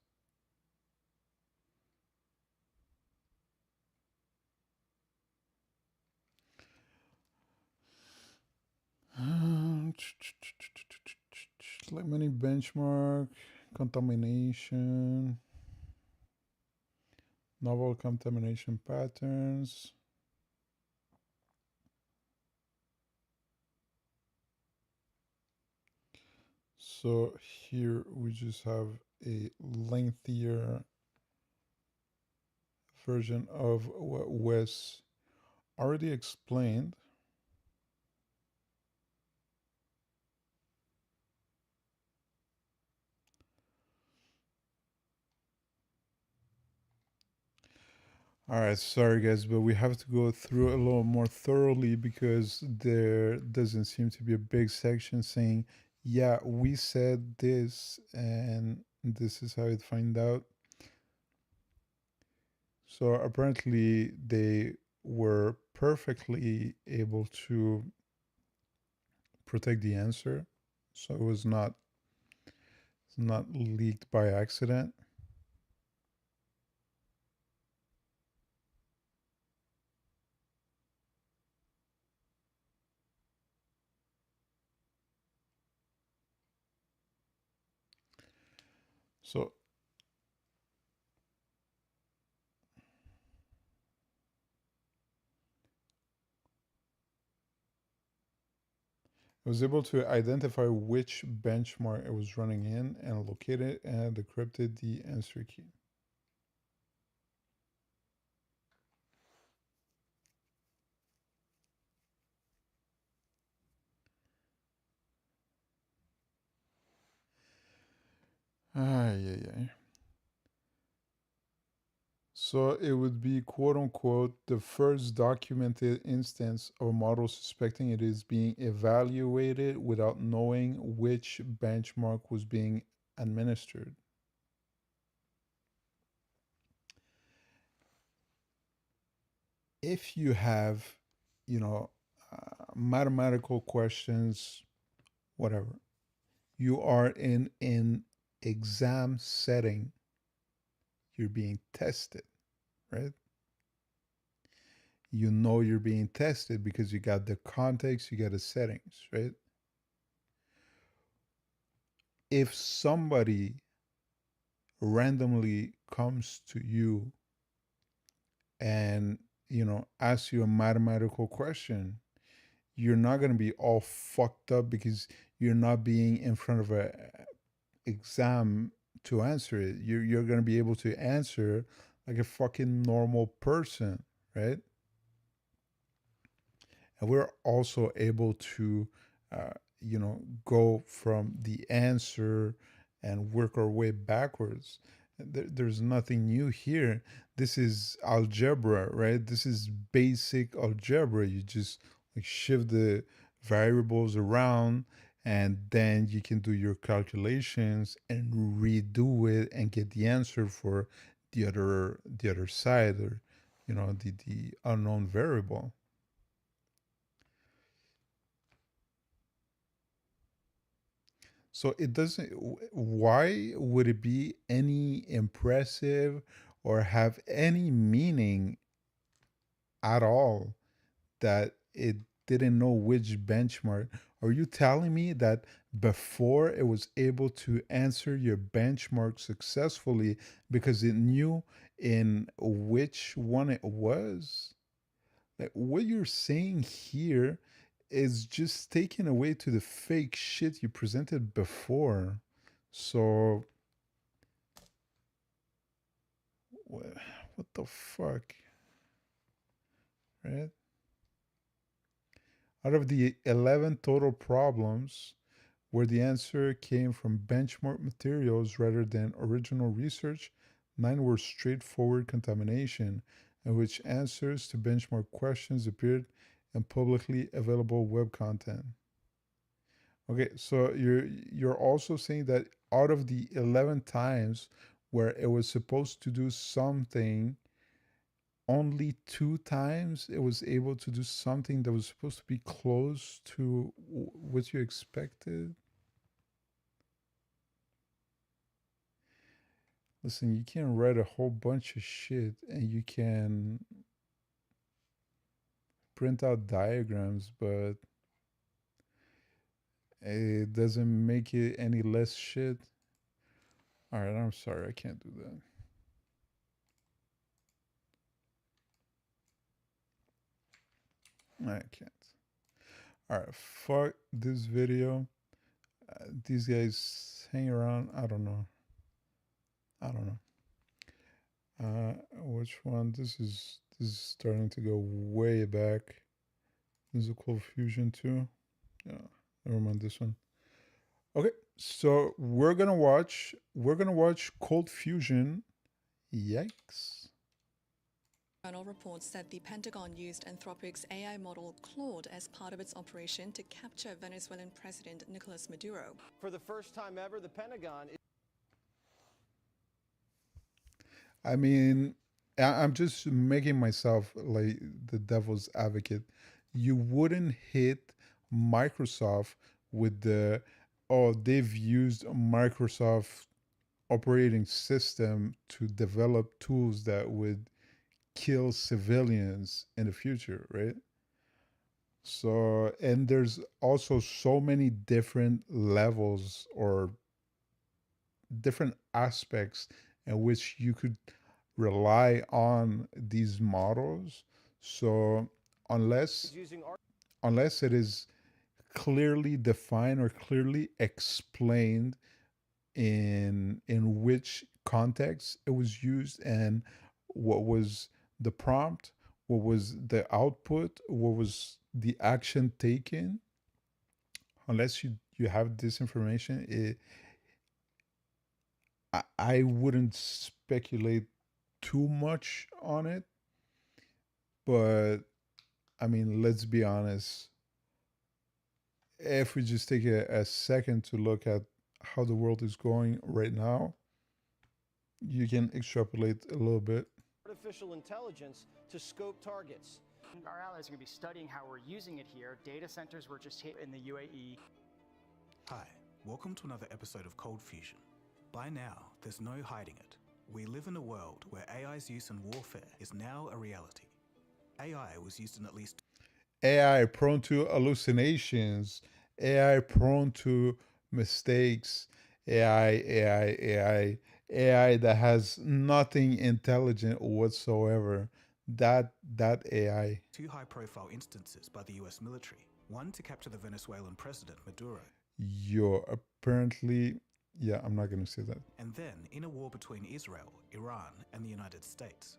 Like many benchmark, contamination, novel contamination patterns. So here we just have a lengthier version of what Wes already explained. All right, sorry guys, but we have to go through a little more thoroughly because there doesn't seem to be a big section saying, yeah, we said this and this is how it find out. So apparently they were perfectly able to protect the answer. So it was not leaked by accident. So it was able to identify which benchmark it was running in and locate it and decrypted the answer key. Ay, ay, ay. So it would be quote unquote the first documented instance of a model suspecting it is being evaluated without knowing which benchmark was being administered. If you have, you know, mathematical questions, whatever, you are in an exam setting, you're being tested, right? You know you're being tested because you got the context, you got the settings, right? If somebody randomly comes to you and, asks you a mathematical question, you're not going to be all fucked up because you're not being in front of a exam to answer it. You're going to be able to answer like a fucking normal person, right? And we're also able to go from the answer and work our way backwards. There's nothing new here. This is algebra, right? This is basic algebra. You just like shift the variables around and then you can do your calculations and redo it and get the answer for the other side, or the unknown variable. So it doesn't. Why would it be any impressive or have any meaning at all that it didn't know which benchmark? Are you telling me that before it was able to answer your benchmark successfully because it knew in which one it was? Like what you're saying here is just taken away to the fake shit you presented before. So what the fuck, right? Out of the 11 total problems where the answer came from benchmark materials rather than original research, 9 were straightforward contamination, in which answers to benchmark questions appeared in publicly available web content. Okay, so you're also saying that out of the 11 times where it was supposed to do something, only 2 times it was able to do something that was supposed to be close to what you expected. Listen, you can write a whole bunch of shit and you can print out diagrams, but it doesn't make it any less shit. All right, I'm sorry, I can't do that. I can't. All right, fuck this video. These guys hang around. I don't know. I don't know. Which one? This is starting to go way back. This is a Cold Fusion too. Yeah, never mind this one. Okay, so we're gonna watch Cold Fusion. Yikes. Kernel reports that the Pentagon used Anthropic's AI model Claude as part of its operation to capture Venezuelan President Nicolas Maduro. For the first time ever, the Pentagon is I mean, I'm just making myself like the devil's advocate. You wouldn't hit Microsoft with the, oh, they've used Microsoft operating system to develop tools that would kill civilians in the future, right? So, and there's also so many different levels or different aspects in which you could rely on these models. So, unless using art. unless it is clearly defined or clearly explained in which context it was used and what was the prompt, what was the output, what was the action taken, unless you have this information, I wouldn't speculate too much on it. But I mean, let's be honest, if we just take a second to look at how the world is going right now, you can extrapolate a little bit. Artificial intelligence to scope targets. Our allies are going to be studying how we're using it here. Data centers were just hit in the UAE. Hi, welcome to another episode of Cold Fusion. By now, there's no hiding it. We live in a world where AI's use in warfare is now a reality. AI was used in at least AI prone to hallucinations, AI prone to mistakes, AI that has nothing intelligent whatsoever. That AI. 2 high-profile instances by the US military. One to capture the Venezuelan president, Maduro. You're apparently, yeah, I'm not going to say that. And then in a war between Israel, Iran, and the United States.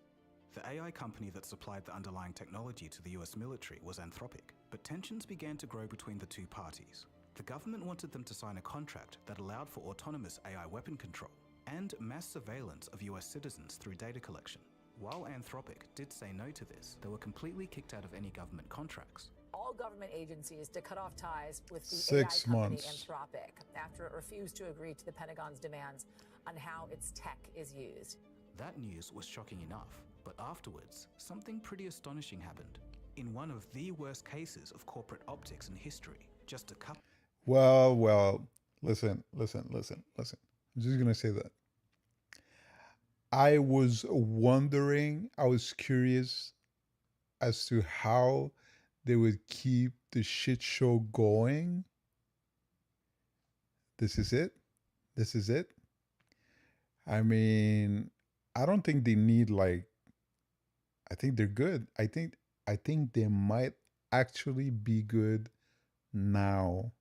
The AI company that supplied the underlying technology to the US military was Anthropic, but tensions began to grow between the two parties. The government wanted them to sign a contract that allowed for autonomous AI weapon control and mass surveillance of US citizens through data collection. While Anthropic did say no to this, they were completely kicked out of any government contracts. All government agencies to cut off ties with the 6 AI company months. Anthropic after it refused to agree to the Pentagon's demands on how its tech is used. That news was shocking enough, but afterwards, something pretty astonishing happened. In one of the worst cases of corporate optics in history, just a couple. Well, listen. I'm just going to say that. I was wondering, I was curious as to how they would keep the shit show going. This is it. This is it. I mean, I don't think they need like, I think they're good. I think they might actually be good now.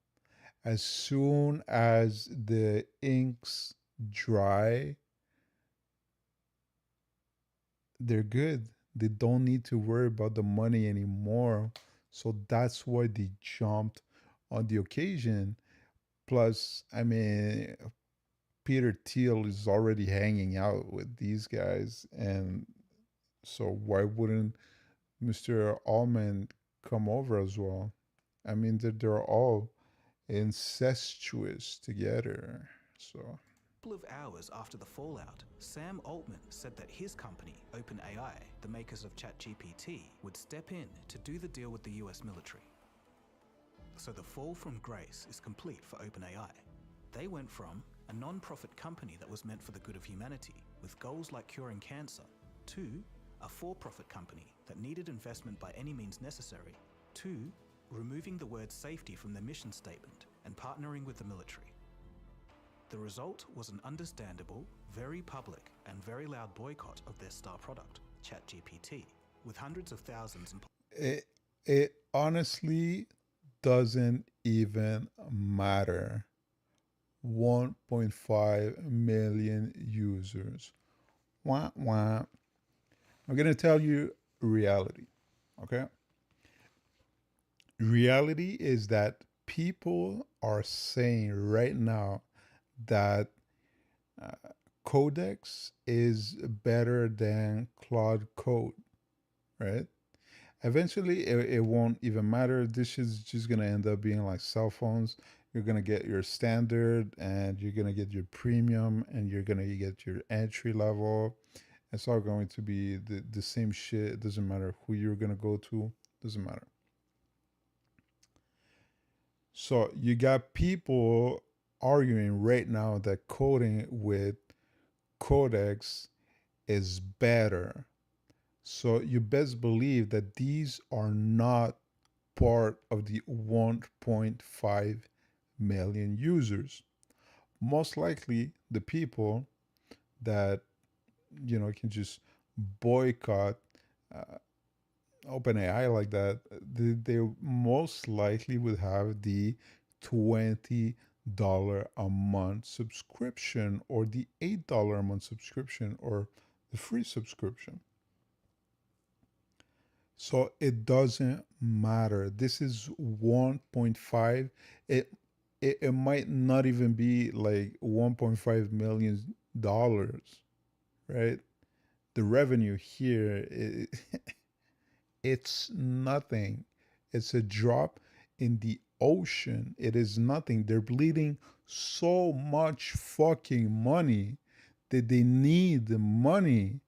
As soon as the inks dry, they're good. They don't need to worry about the money anymore. So that's why they jumped on the occasion. Plus, I mean, Peter Thiel is already hanging out with these guys. And so why wouldn't Mr. Allman come over as well? I mean, they're all incestuous together. So A couple of hours after the fallout, Sam Altman said that his company, OpenAI, the makers of ChatGPT, would step in to do the deal with the US military. So the fall from grace is complete for OpenAI. They went from a non-profit company that was meant for the good of humanity, with goals like curing cancer, to a for-profit company that needed investment by any means necessary, to removing the word safety from their mission statement and partnering with the military. The result was an understandable, very public, and very loud boycott of their star product, ChatGPT, with hundreds of thousands and It honestly doesn't even matter. 1.5 million users. Wah, wah. I'm going to tell you reality, okay? Reality is that people are saying right now that uh, Codex is better than Claude Code, right? Eventually, it won't even matter. This is just gonna end up being like cell phones. You're gonna get your standard, and you're gonna get your premium, and you're gonna get your entry level. It's all going to be the same shit. It doesn't matter who you're gonna go to. Doesn't matter. So you got people arguing right now that coding with Codex is better. So you best believe that these are not part of the 1.5 million users. Most likely, the people that can just boycott uh, OpenAI like that, they most likely would have the $20 a month subscription, or the $8 a month subscription, or the free subscription. So it doesn't matter. This is 1.5. It might not even be like 1.5 million dollars, right? The revenue here, it's nothing. It's a drop in the ocean. It is nothing. They're bleeding so much fucking money that they need the money.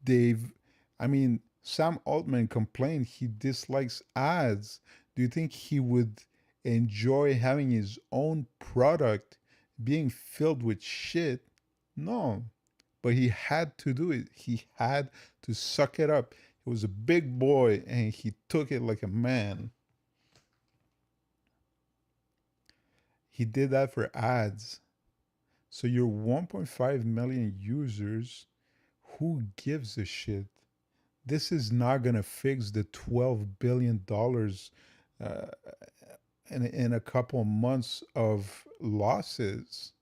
They've, I mean, Sam Altman complained he dislikes ads. Do you think he would enjoy having his own product being filled with shit? No. But he had to do it. He had to suck it up. He was a big boy and he took it like a man. He did that for ads. So your 1.5 million users, who gives a shit? This is not going to fix the $12 billion in a couple of months of losses.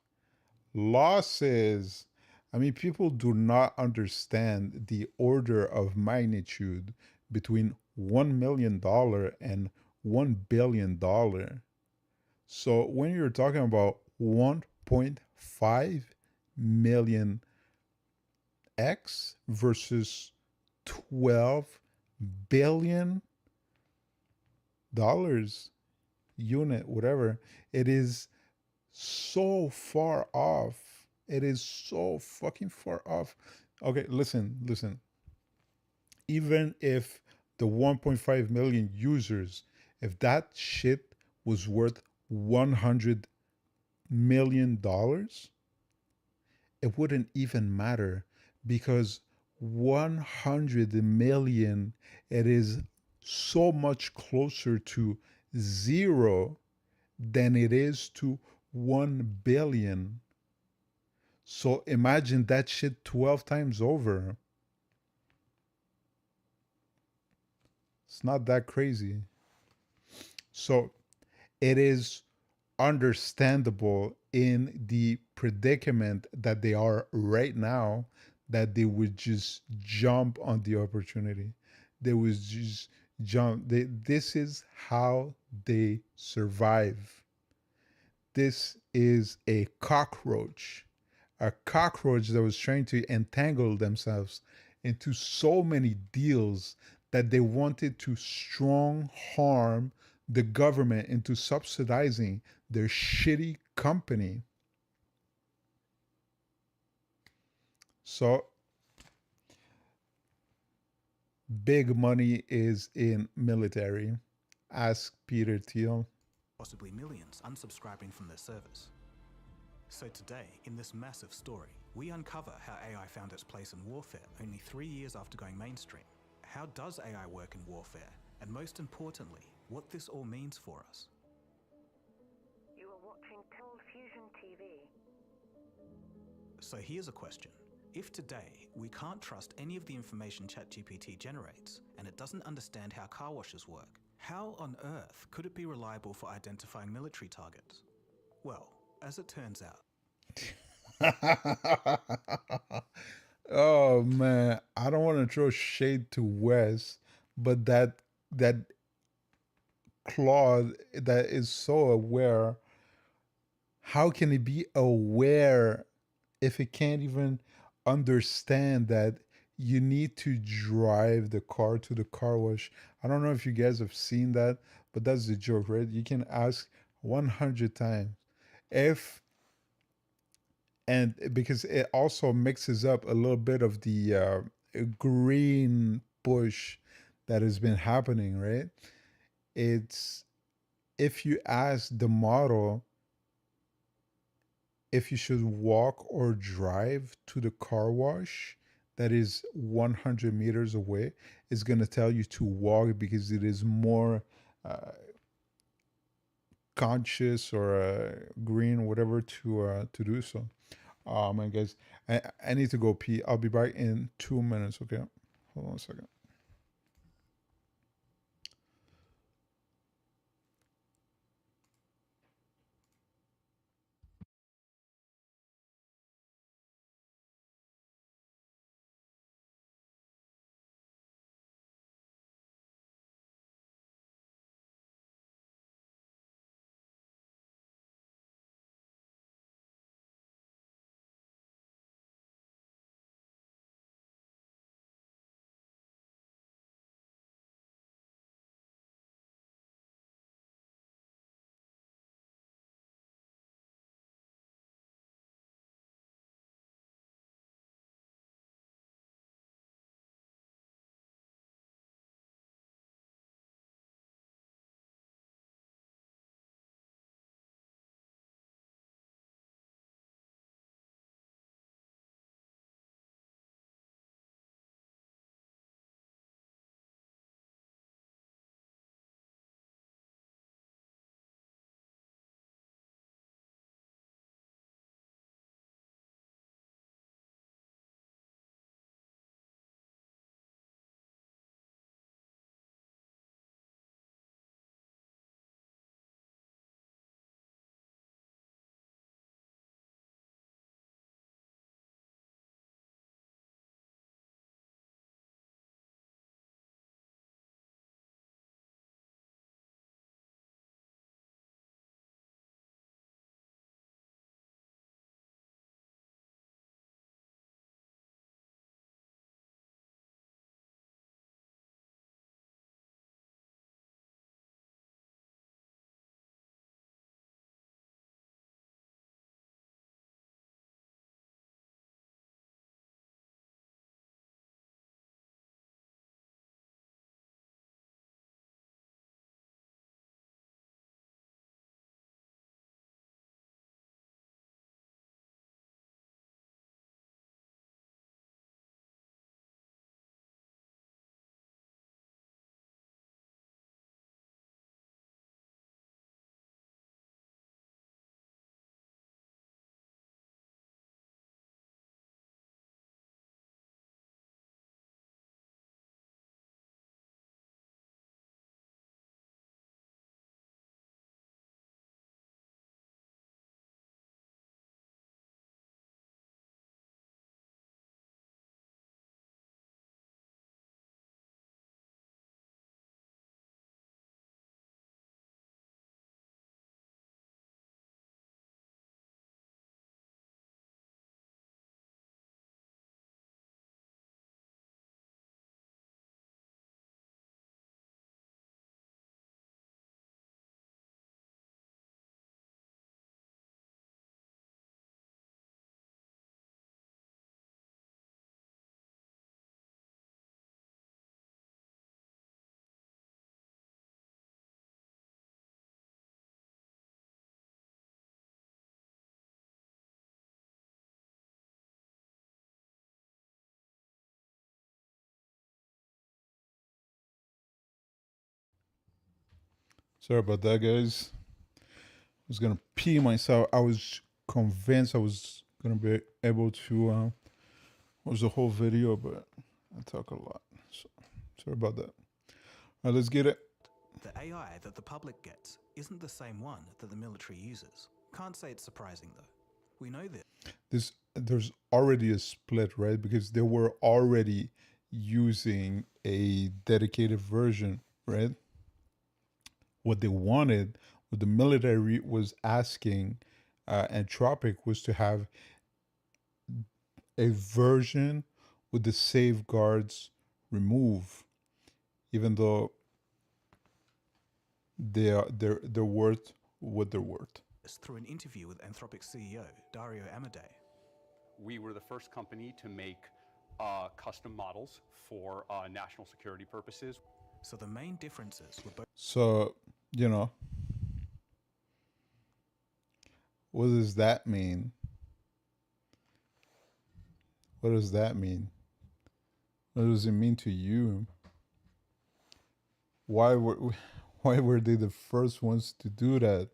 Losses. I mean, people do not understand the order of magnitude between $1 million and $1 billion. So when you're talking about 1.5 million X versus $12 billion unit, whatever, it is so far off. It is so fucking far off. Okay, listen. Even if the 1.5 million users, if that shit was worth $100 million, it wouldn't even matter, because 100 million, it is so much closer to zero than it is to 1 billion. So imagine that shit 12 times over. It's not that crazy. So it is understandable in the predicament that they are right now that they would just jump on the opportunity. They would just jump. This is how they survive. This is a cockroach that was trying to entangle themselves into so many deals that they wanted to strong harm the government into subsidizing their shitty company. So big money is in military. Ask Peter Thiel. Possibly millions unsubscribing from their servers. So today, in this massive story, we uncover how AI found its place in warfare only 3 years after going mainstream. How does AI work in warfare? And most importantly, what this all means for us. You are watching Cold Fusion TV. So here's a question. If today we can't trust any of the information ChatGPT generates, and it doesn't understand how car washes work, how on earth could it be reliable for identifying military targets? Well, as it turns out, Oh man, I don't want to throw shade to Wes, but that Claude that is so aware, how can it be aware if it can't even understand that you need to drive the car to the car wash? I don't know if you guys have seen that, but that's the joke, right? You can ask 100 times if, and because it also mixes up a little bit of the green push that has been happening, right? It's if you ask the model if you should walk or drive to the car wash that is 100 meters away, it's going to tell you to walk because it is more uh, conscious or green, whatever, to do so. And guys, I need to go pee. I'll be back in 2 minutes. Okay, hold on a second. Sorry about that, guys. I was gonna pee myself. I was convinced I was gonna be able to watch the whole video, but I talk a lot. So sorry about that. All right, let's get it. The AI that the public gets isn't the same one that the military uses. Can't say it's surprising though. We know this. There's already a split, right? Because they were already using a dedicated version, right? What they wanted, what the military was asking Anthropic was to have a version with the safeguards removed, even though they're worth what they're worth. Through an interview with Anthropic CEO Dario Amodei. We were the first company to make custom models for national security purposes. So the main differences were both. So, you know, what does that mean? What does that mean? What does it mean to you? Why were they the first ones to do that?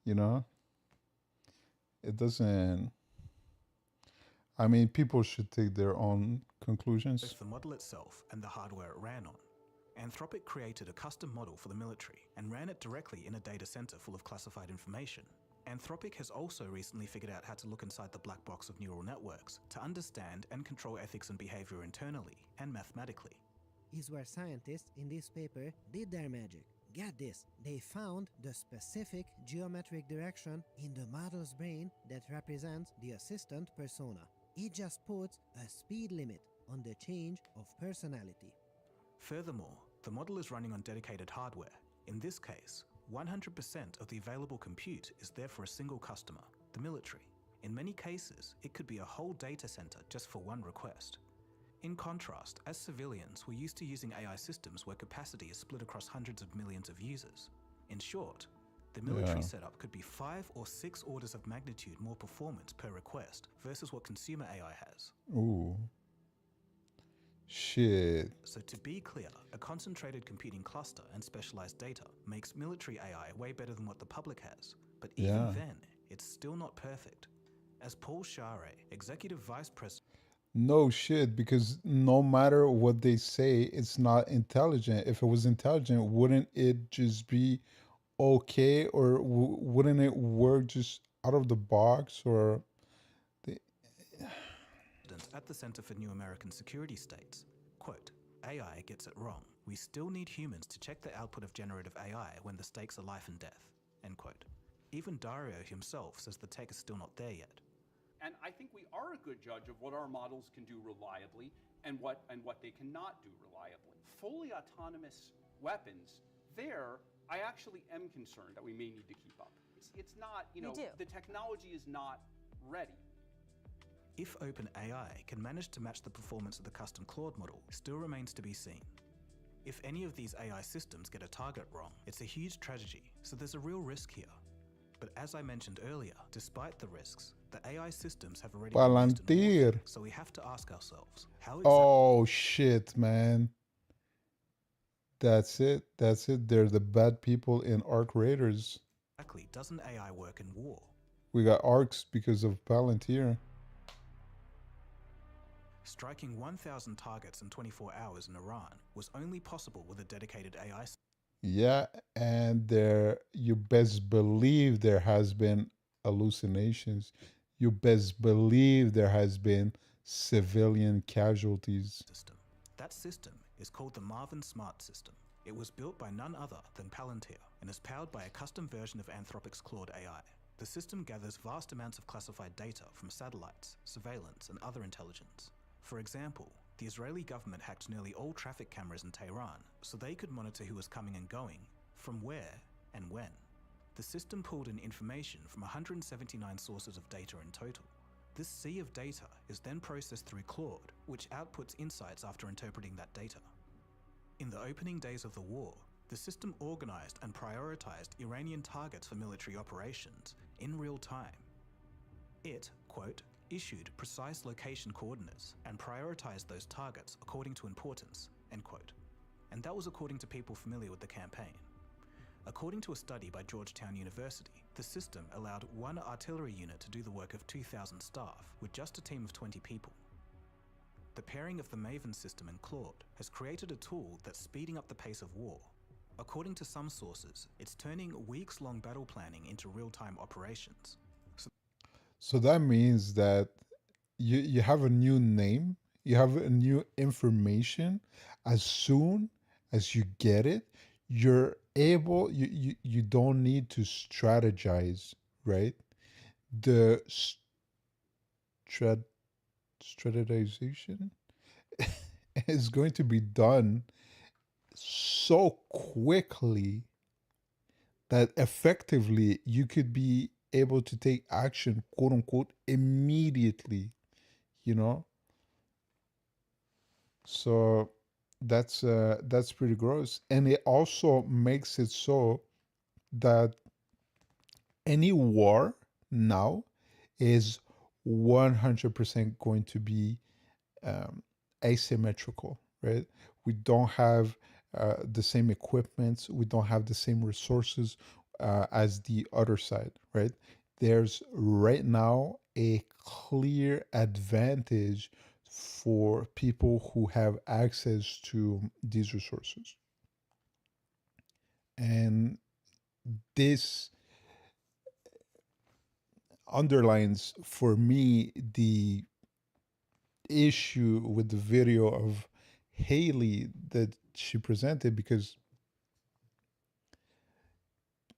You know? It doesn't. I mean, people should take their own conclusions. Both the model itself and the hardware it ran on. Anthropic created a custom model for the military and ran it directly in a data center full of classified information. Anthropic has also recently figured out how to look inside the black box of neural networks to understand and control ethics and behavior internally and mathematically. Is where scientists in this paper did their magic. Get this, they found the specific geometric direction in the model's brain that represents the assistant persona. It just puts a speed limit on the change of personality. Furthermore, the model is running on dedicated hardware. In this case, 100% of the available compute is there for a single customer, the military. In many cases, it could be a whole data center just for one request. In contrast, as civilians, we're used to using AI systems where capacity is split across hundreds of millions of users. In short, the military setup could be 5 or 6 orders of magnitude more performance per request versus what consumer AI has. Ooh. Shit. So to be clear, a concentrated computing cluster and specialized data makes military AI way better than what the public has. But even then, it's still not perfect. As Paul Share, Executive Vice President... No shit, because no matter what they say, it's not intelligent. If it was intelligent, wouldn't it just be okay, or wouldn't it work just out of the box? Or at the Center for New American Security states, quote, AI gets it wrong. We still need humans to check the output of generative AI when the stakes are life and death, end quote. Even Dario himself says the tech is still not there yet. And I think we are a good judge of what our models can do reliably and what they cannot do reliably. Fully autonomous weapons, there, I actually am concerned that we may need to keep up. It's not, the technology is not ready. If OpenAI can manage to match the performance of the custom Claude model still remains to be seen. If any of these AI systems get a target wrong, it's a huge tragedy, so there's a real risk here. But as I mentioned earlier, despite the risks, the AI systems have already been used in warfare, so we have to ask ourselves, how exactly... Oh shit, man. That's it. They're the bad people in Arc Raiders. Exactly, doesn't AI work in war? We got arcs because of Palantir. Striking 1,000 targets in 24 hours in Iran was only possible with a dedicated AI system. Yeah, and you best believe there has been hallucinations. You best believe there has been civilian casualties. That system is called the Marvin Smart System. It was built by none other than Palantir and is powered by a custom version of Anthropic's Claude AI. The system gathers vast amounts of classified data from satellites, surveillance, and other intelligence. For example, the Israeli government hacked nearly all traffic cameras in Tehran so they could monitor who was coming and going, from where and when. The system pulled in information from 179 sources of data in total. This sea of data is then processed through Claude, which outputs insights after interpreting that data. In the opening days of the war, the system organized and prioritized Iranian targets for military operations in real time. It, quote, issued precise location coordinates and prioritized those targets according to importance, end quote. And that was according to people familiar with the campaign. According to a study by Georgetown University, the system allowed one artillery unit to do the work of 2,000 staff with just a team of 20 people. The pairing of the Maven system and Claude has created a tool that's speeding up the pace of war. According to some sources, it's turning weeks-long battle planning into real-time operations. So that means that you have a new name, you have a new information. As soon as you get it, you're able, you don't need to strategize, right? The strategization is going to be done so quickly that effectively you could be able to take action, quote unquote, immediately, you know? So that's pretty gross. And it also makes it so that any war now is 100% going to be asymmetrical, right? We don't have the same equipment, we don't have the same resources as the other side, right? There's right now a clear advantage for people who have access to these resources. And this underlines for me the issue with the video of Haley that she presented, because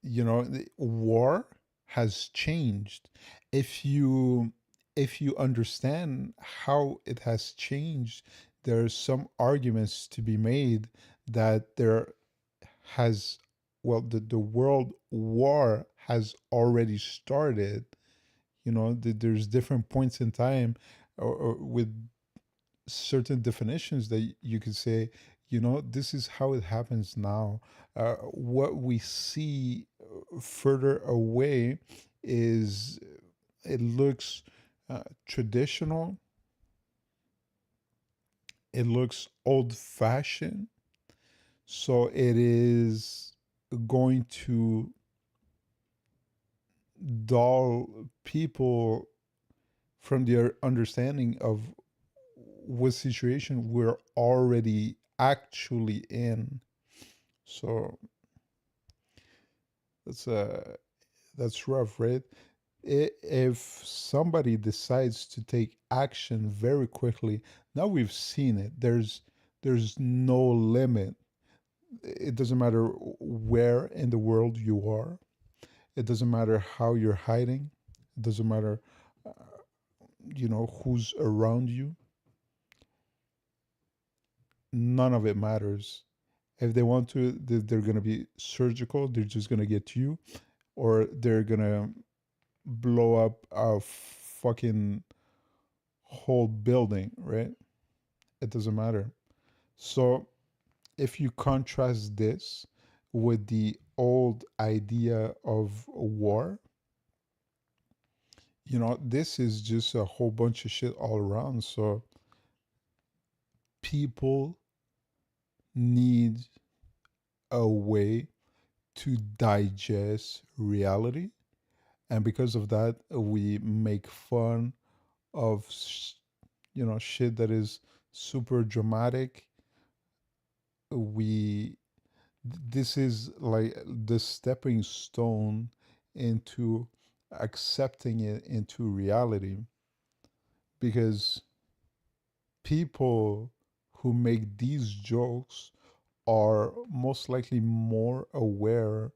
the war has changed. If you understand how it has changed, there are some arguments to be made that there has the world war has already started. There's different points in time, or with certain definitions that you could say, this is how it happens now. What we see further away is it looks traditional, it looks old fashioned, so it is going to dull people from their understanding of what situation we're already actually in. So that's rough, right? If somebody decides to take action very quickly, now we've seen it. There's no limit. It doesn't matter where in the world you are. It doesn't matter how you're hiding. It doesn't matter, who's around you. None of it matters. If they want to, they're going to be surgical. They're just going to get you, or they're going to blow up a fucking whole building, right? It doesn't matter. So if you contrast this with the old idea of war, this is just a whole bunch of shit all around. So people need a way to digest reality. And because of that, we make fun of, shit that is super dramatic. This is like the stepping stone into accepting it into reality, because people who make these jokes are most likely more aware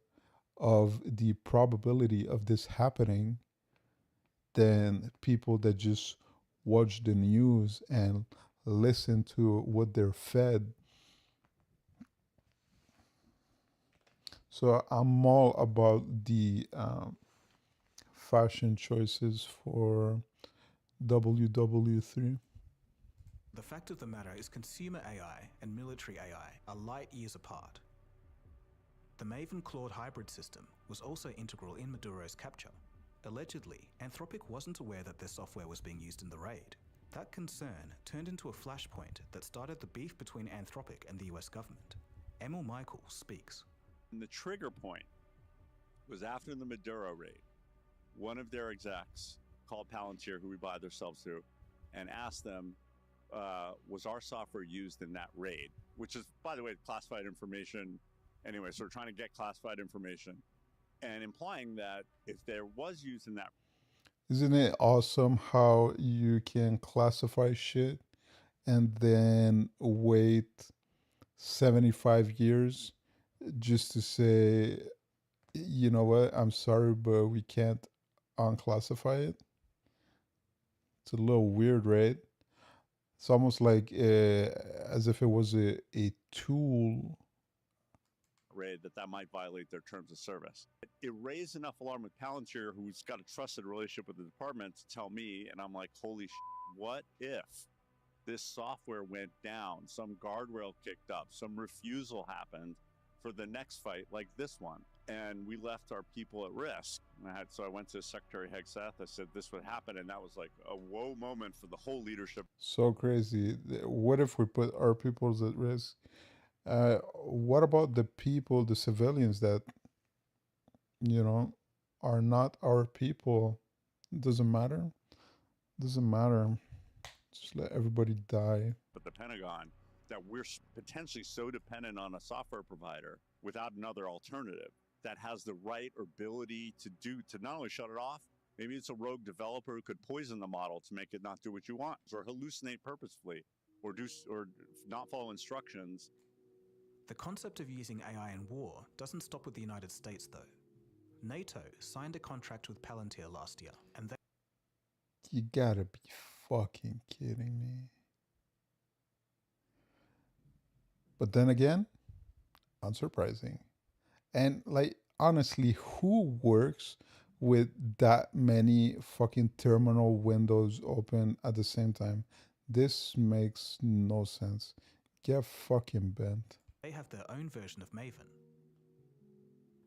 of the probability of this happening than people that just watch the news and listen to what they're fed. So I'm all about the fashion choices for WW3. The fact of the matter is consumer AI and military AI are light years apart. The Maven Claude hybrid system was also integral in Maduro's capture. Allegedly, Anthropic wasn't aware that their software was being used in the raid. That concern turned into a flashpoint that started the beef between Anthropic and the US government. Emil Michael speaks. And the trigger point was after the Maduro raid. One of their execs called Palantir, who we buy themselves through, and asked them, was our software used in that raid? Which is, by the way, classified information. Anyway, so we're trying to get classified information and implying that if there was used in that. Isn't it awesome how you can classify shit and then wait 75 years just to say, you know what, I'm sorry, but we can't unclassify it? It's a little weird, right? It's almost like as if it was a tool. Raid that might violate their terms of service. It raised enough alarm with Palantir, who's got a trusted relationship with the department, to tell me, and I'm like, holy shit, what if this software went down, some guardrail kicked up, some refusal happened for the next fight like this one, and we left our people at risk? So I went to Secretary Hegseth. I said this would happen, and that was like a whoa moment for the whole leadership. So crazy. What if we put our peoples at risk? What about the people, the civilians that, you know, are not our people? Doesn't matter. Doesn't matter. Just let everybody die. But the Pentagon, that we're potentially so dependent on a software provider without another alternative that has the right or ability to not only shut it off, maybe it's a rogue developer who could poison the model to make it not do what you want, or hallucinate purposefully, or not follow instructions. The concept of using AI in war doesn't stop with the United States, though. NATO signed a contract with Palantir last year, and they... You gotta be fucking kidding me. But then again, unsurprising. And like, honestly, who works with that many fucking terminal windows open at the same time? This makes no sense. Get fucking bent. They have their own version of Maven.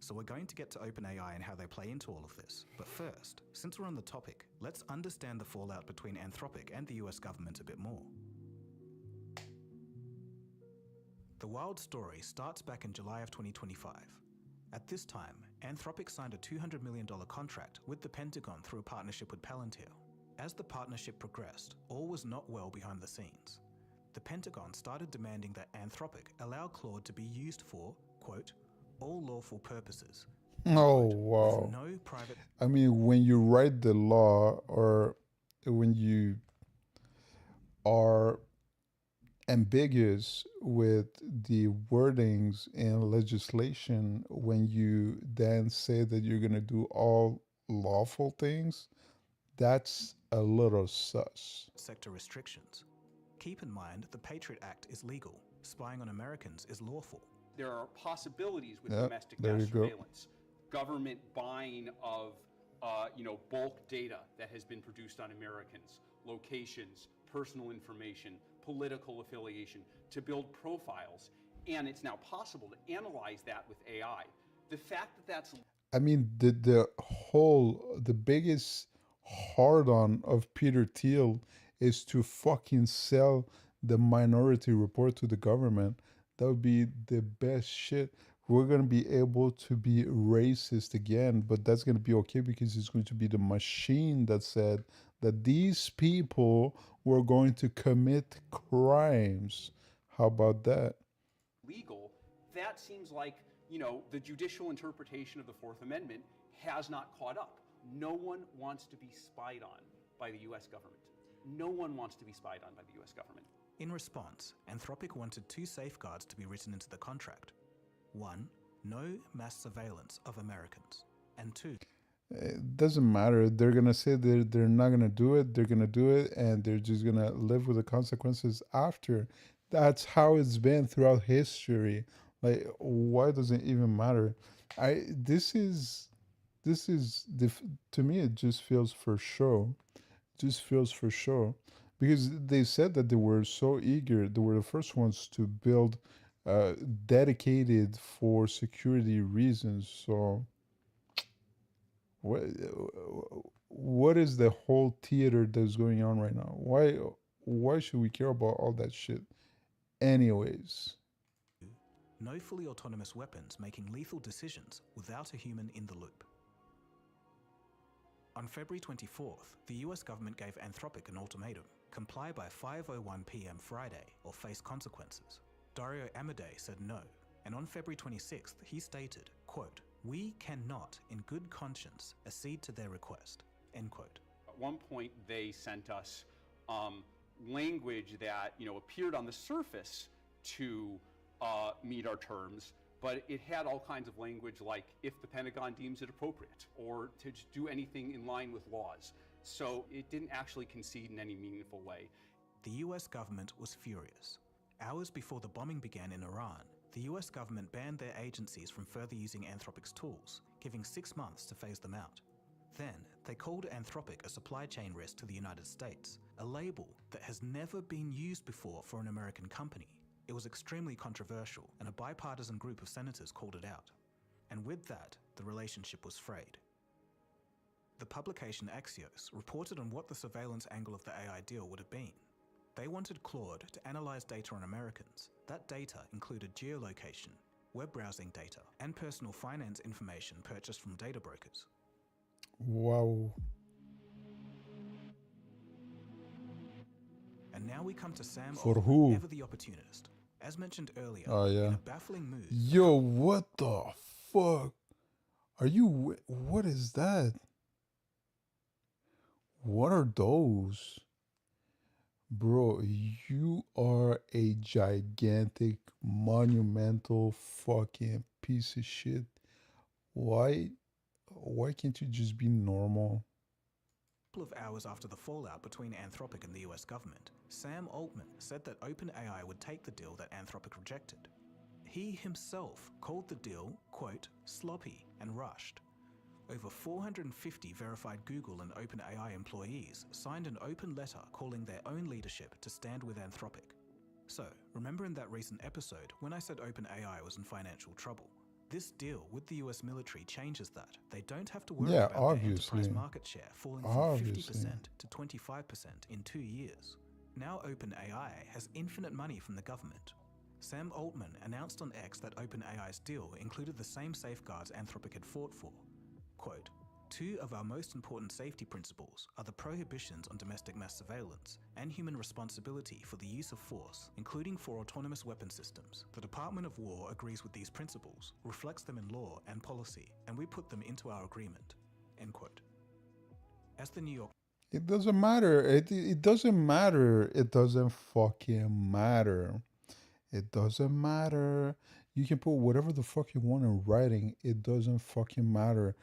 So we're going to get to OpenAI and how they play into all of this. But first, since we're on the topic, let's understand the fallout between Anthropic and the US government a bit more. The wild story starts back in July of 2025. At this time, Anthropic signed a $200 million contract with the Pentagon through a partnership with Palantir. As the partnership progressed, all was not well behind the scenes. The Pentagon started demanding that Anthropic allow Claude to be used for, quote, all lawful purposes. Oh, wow. With no private... I mean, when you write the law, or when you are ambiguous with the wordings in legislation, when you then say that you're going to do all lawful things, that's a little sus. Sector restrictions. Keep in mind, the Patriot Act is legal. Spying on Americans is lawful. There are possibilities with Yep, domestic there mass you go. surveillance, government buying of bulk data that has been produced on Americans, locations, personal information, political affiliation, to build profiles. And it's now possible to analyze that with AI. The fact that that's... I mean, the biggest hard on of Peter Thiel is to fucking sell the Minority Report to the government. That would be the best shit. We're going to be able to be racist again, but that's going to be okay because it's going to be the machine that said that these people were going to commit crimes. How about that? Legal, that seems like, the judicial interpretation of the Fourth Amendment has not caught up. No one wants to be spied on by the US government. No one wants to be spied on by the US government. In response, Anthropic wanted two safeguards to be written into the contract. One, no mass surveillance of Americans. And two, it doesn't matter. They're going to say they're not going to do it. They're going to do it, and they're just going to live with the consequences after. That's how it's been throughout history. Like, why does it even matter? This is to me, it just feels for show. Just feels for show. Because they said that they were so eager. They were the first ones to build dedicated for security reasons. So what is the whole theater that's going on right now? Why should we care about all that shit anyways? No fully autonomous weapons making lethal decisions without a human in the loop. On February 24th, the US government gave Anthropic an ultimatum: comply by 5:01 p.m. Friday or face consequences. Dario Amodei said no, and on February 26th, he stated, quote, "We cannot, in good conscience, accede to their request," end quote. At one point, they sent us language that appeared on the surface to meet our terms, but it had all kinds of language like if the Pentagon deems it appropriate or to do anything in line with laws. So it didn't actually concede in any meaningful way. The US government was furious. Hours before the bombing began in Iran, the US government banned their agencies from further using Anthropic's tools, giving 6 months to phase them out. Then, they called Anthropic a supply chain risk to the United States, a label that has never been used before for an American company. It was extremely controversial, and a bipartisan group of senators called it out. And with that, the relationship was frayed. The publication Axios reported on what the surveillance angle of the AI deal would have been. They wanted Claude to analyze data on Americans. That data included geolocation, web browsing data, and personal finance information purchased from data brokers. Wow. And now we come to Sam For Altman, who? ever the opportunist. As mentioned earlier, Oh, yeah. in a baffling move... Yo, what the fuck? Are you... What is that? What are those? Bro, you are a gigantic, monumental fucking piece of shit. Why can't you just be normal? A couple of hours after the fallout between Anthropic and the US government, Sam Altman said that OpenAI would take the deal that Anthropic rejected. He himself called the deal, quote, sloppy and rushed. Over 450 verified Google and OpenAI employees signed an open letter calling their own leadership to stand with Anthropic. So, remember in that recent episode when I said OpenAI was in financial trouble? This deal with the US military changes that. They don't have to worry about their enterprise market share falling from 50% to 25% in 2 years. Now OpenAI has infinite money from the government. Sam Altman announced on X that OpenAI's deal included the same safeguards Anthropic had fought for. Quote, "Two of our most important safety principles are the prohibitions on domestic mass surveillance and human responsibility for the use of force, including for autonomous weapon systems. The Department of War agrees with these principles, reflects them in law and policy, and we put them into our agreement." End quote. As the New York... It doesn't matter. It doesn't matter. It doesn't fucking matter. It doesn't matter. You can put whatever the fuck you want in writing. It doesn't fucking matter.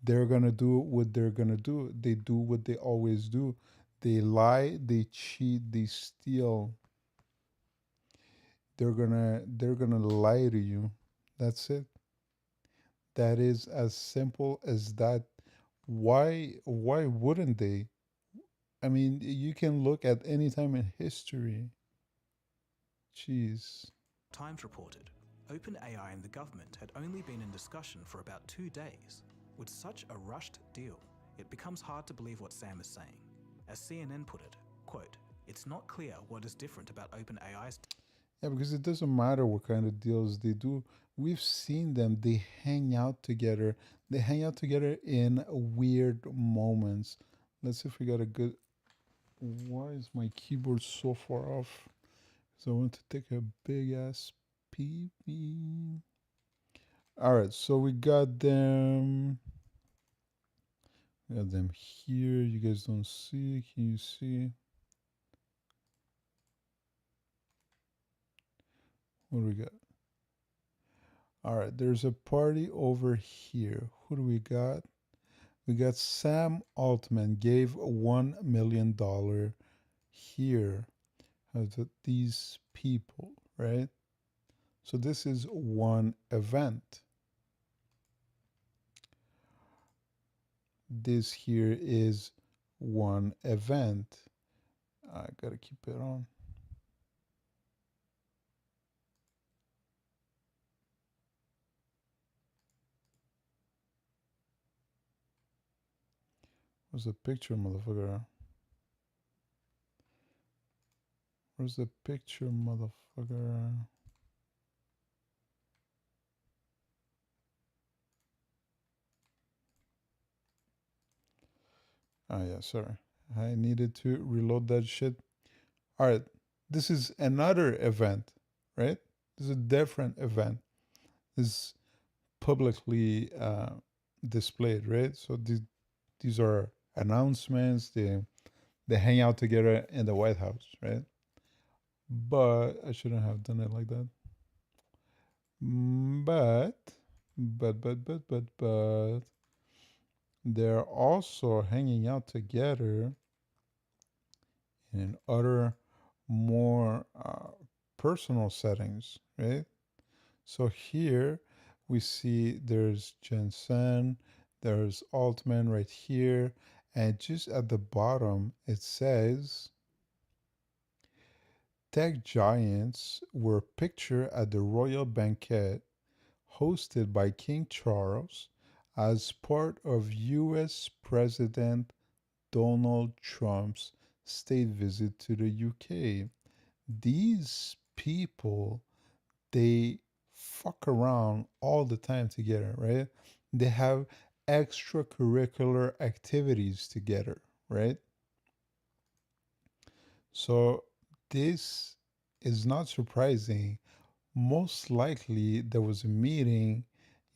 They're gonna do what they're gonna do. They do what they always do. They lie, they cheat, they steal. They're gonna lie to you. That's it. That is as simple as that. Why wouldn't they? I mean, you can look at any time in history. Jeez. Times reported, OpenAI and the government had only been in discussion for about 2 days. With such a rushed deal, it becomes hard to believe what Sam is saying. As CNN put it, quote, "It's not clear what is different about OpenAI's..." Yeah, because it doesn't matter what kind of deals they do. We've seen them. They hang out together. They hang out together in weird moments. Let's see if we got a good... Why is my keyboard so far off? So I want to take a big ass pee pee. All right, so we got them. We got them here. You guys don't see. Can you see? What do we got? All right, there's a party over here. Who do we got? We got Sam Altman gave $1 million here to these people, right? So this is one event. This here is one event. I gotta keep it on. Where's the picture, motherfucker? Where's the picture, motherfucker? Oh yeah, sorry. I needed to reload that shit. All right, this is another event, right? This is a different event. This is publicly displayed, right? So these are announcements. They hang out together in the White House, right? But I shouldn't have done it like that. But they're also hanging out together in other more personal settings, right? So here we see there's Jensen, there's Altman right here, and just at the bottom it says tech giants were pictured at the royal banquet hosted by King Charles as part of US President Donald Trump's state visit to the UK. These people, they fuck around all the time together, right? They have extracurricular activities together, right? So this is not surprising. Most likely there was a meeting,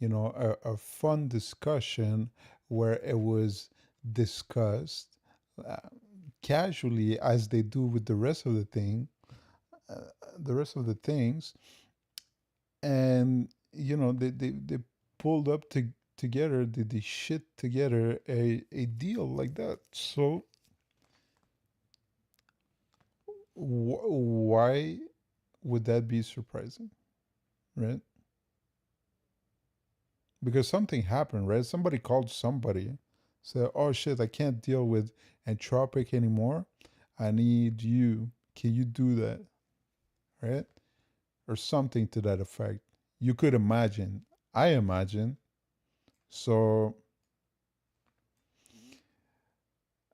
a fun discussion where it was discussed uh, casually as they do with the rest of uh, the rest of the things, and they pulled up together, they shit together a deal like that. So why would that be surprising, right? Because something happened, right? Somebody called somebody, said, "Oh shit, I can't deal with Entropic anymore. I need you. Can you do that?" Right? Or something to that effect. You could imagine. I imagine. So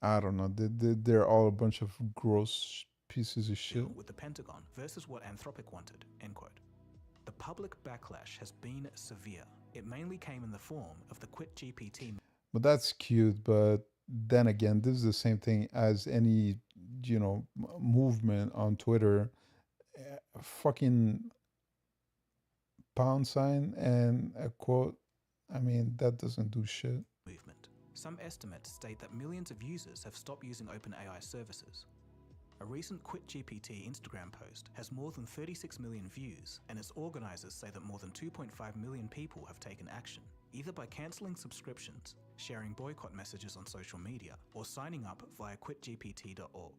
I don't know. They're all a bunch of gross pieces of shit. With the Pentagon versus what Anthropic wanted, end quote. The public backlash has been severe. It mainly came in the form of the Quit GPT. But that's cute. But then again, this is the same thing as any, movement on Twitter. Fucking pound sign and a quote. I mean, that doesn't do shit. Movement. Some estimates state that millions of users have stopped using OpenAI services. A recent Quit GPT Instagram post has more than 36 million views, and its organizers say that more than 2.5 million people have taken action, either by canceling subscriptions, sharing boycott messages on social media, or signing up via quitgpt.org.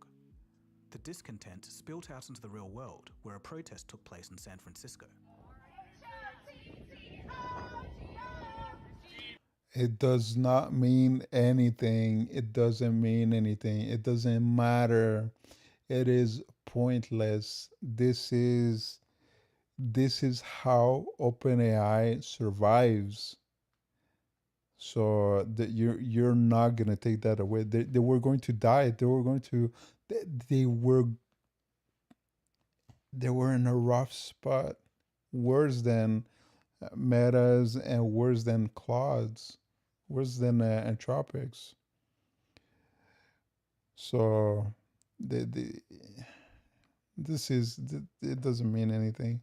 The discontent spilt out into the real world, where a protest took place in San Francisco. It does not mean anything. It doesn't mean anything. It doesn't matter. It is pointless. This is how OpenAI survives. So that you're not gonna take that away. They were going to die. They were in a rough spot, worse than Metas and worse than Claudes, worse than Anthropics. So the it doesn't mean anything.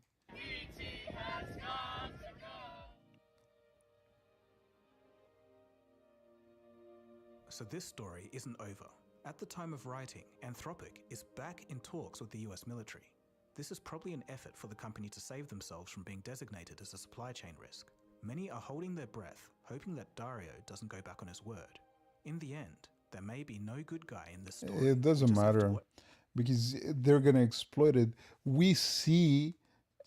So this story isn't over. At the time of writing, Anthropic is back in talks with the US military. This is probably an effort for the company to save themselves from being designated as a supply chain risk. Many are holding their breath, hoping that Dario doesn't go back on his word. In the end, there may be no good guy in this story. It doesn't matter because they're gonna exploit it. We see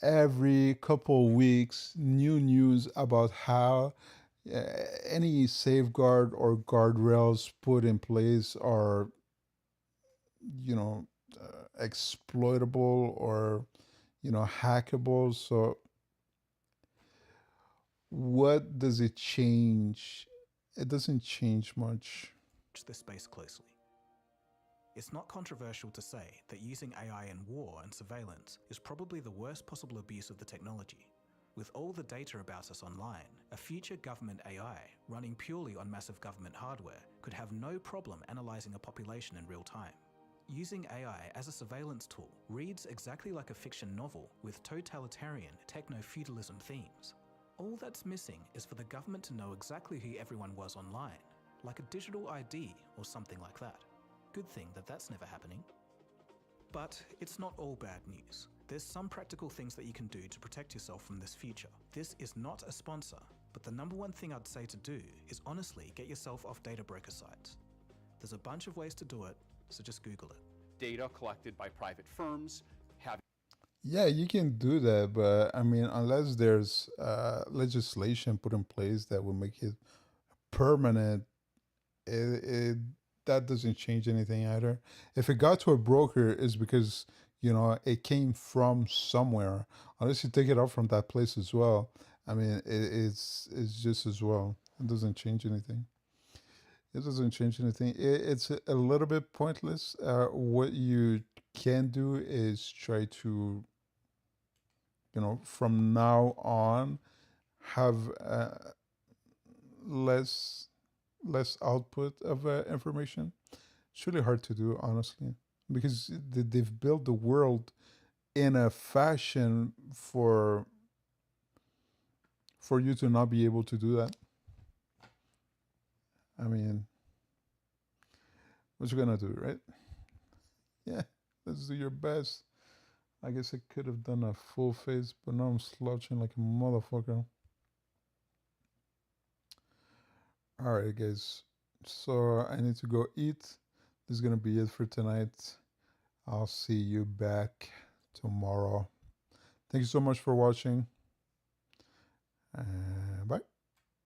every couple of weeks new news about how any safeguard or guardrails put in place are, exploitable or, hackable. So what does it change? It doesn't change much. Watch this space closely. It's not controversial to say that using AI in war and surveillance is probably the worst possible abuse of the technology. With all the data about us online, a future government AI running purely on massive government hardware could have no problem analysing a population in real time. Using AI as a surveillance tool reads exactly like a fiction novel with totalitarian techno-feudalism themes. All that's missing is for the government to know exactly who everyone was online, like a digital ID or something like that. Good thing that that's never happening. But it's not all bad news. There's some practical things that you can do to protect yourself from this future. This is not a sponsor, but the number one thing I'd say to do is honestly get yourself off data broker sites. There's a bunch of ways to do it, so just Google it. Data collected by private firms have. Yeah, you can do that, but I mean, unless there's legislation put in place that will make it permanent, it that doesn't change anything either. If it got to a broker, it's because it came from somewhere. Unless you take it out from that place as well, I mean, it's just as well. It doesn't change anything. It doesn't change anything. It's a little bit pointless. What you can do is try to, from now on, have less output of information. It's really hard to do, honestly, because they've built the world in a fashion for you to not be able to do that. I mean, what you gonna do, right? Yeah, let's do your best. I guess I could have done a full face, but now I'm slouching like a motherfucker. All right, guys. So I need to go eat. This is gonna be it for tonight. I'll see you back tomorrow. Thank you so much for watching. And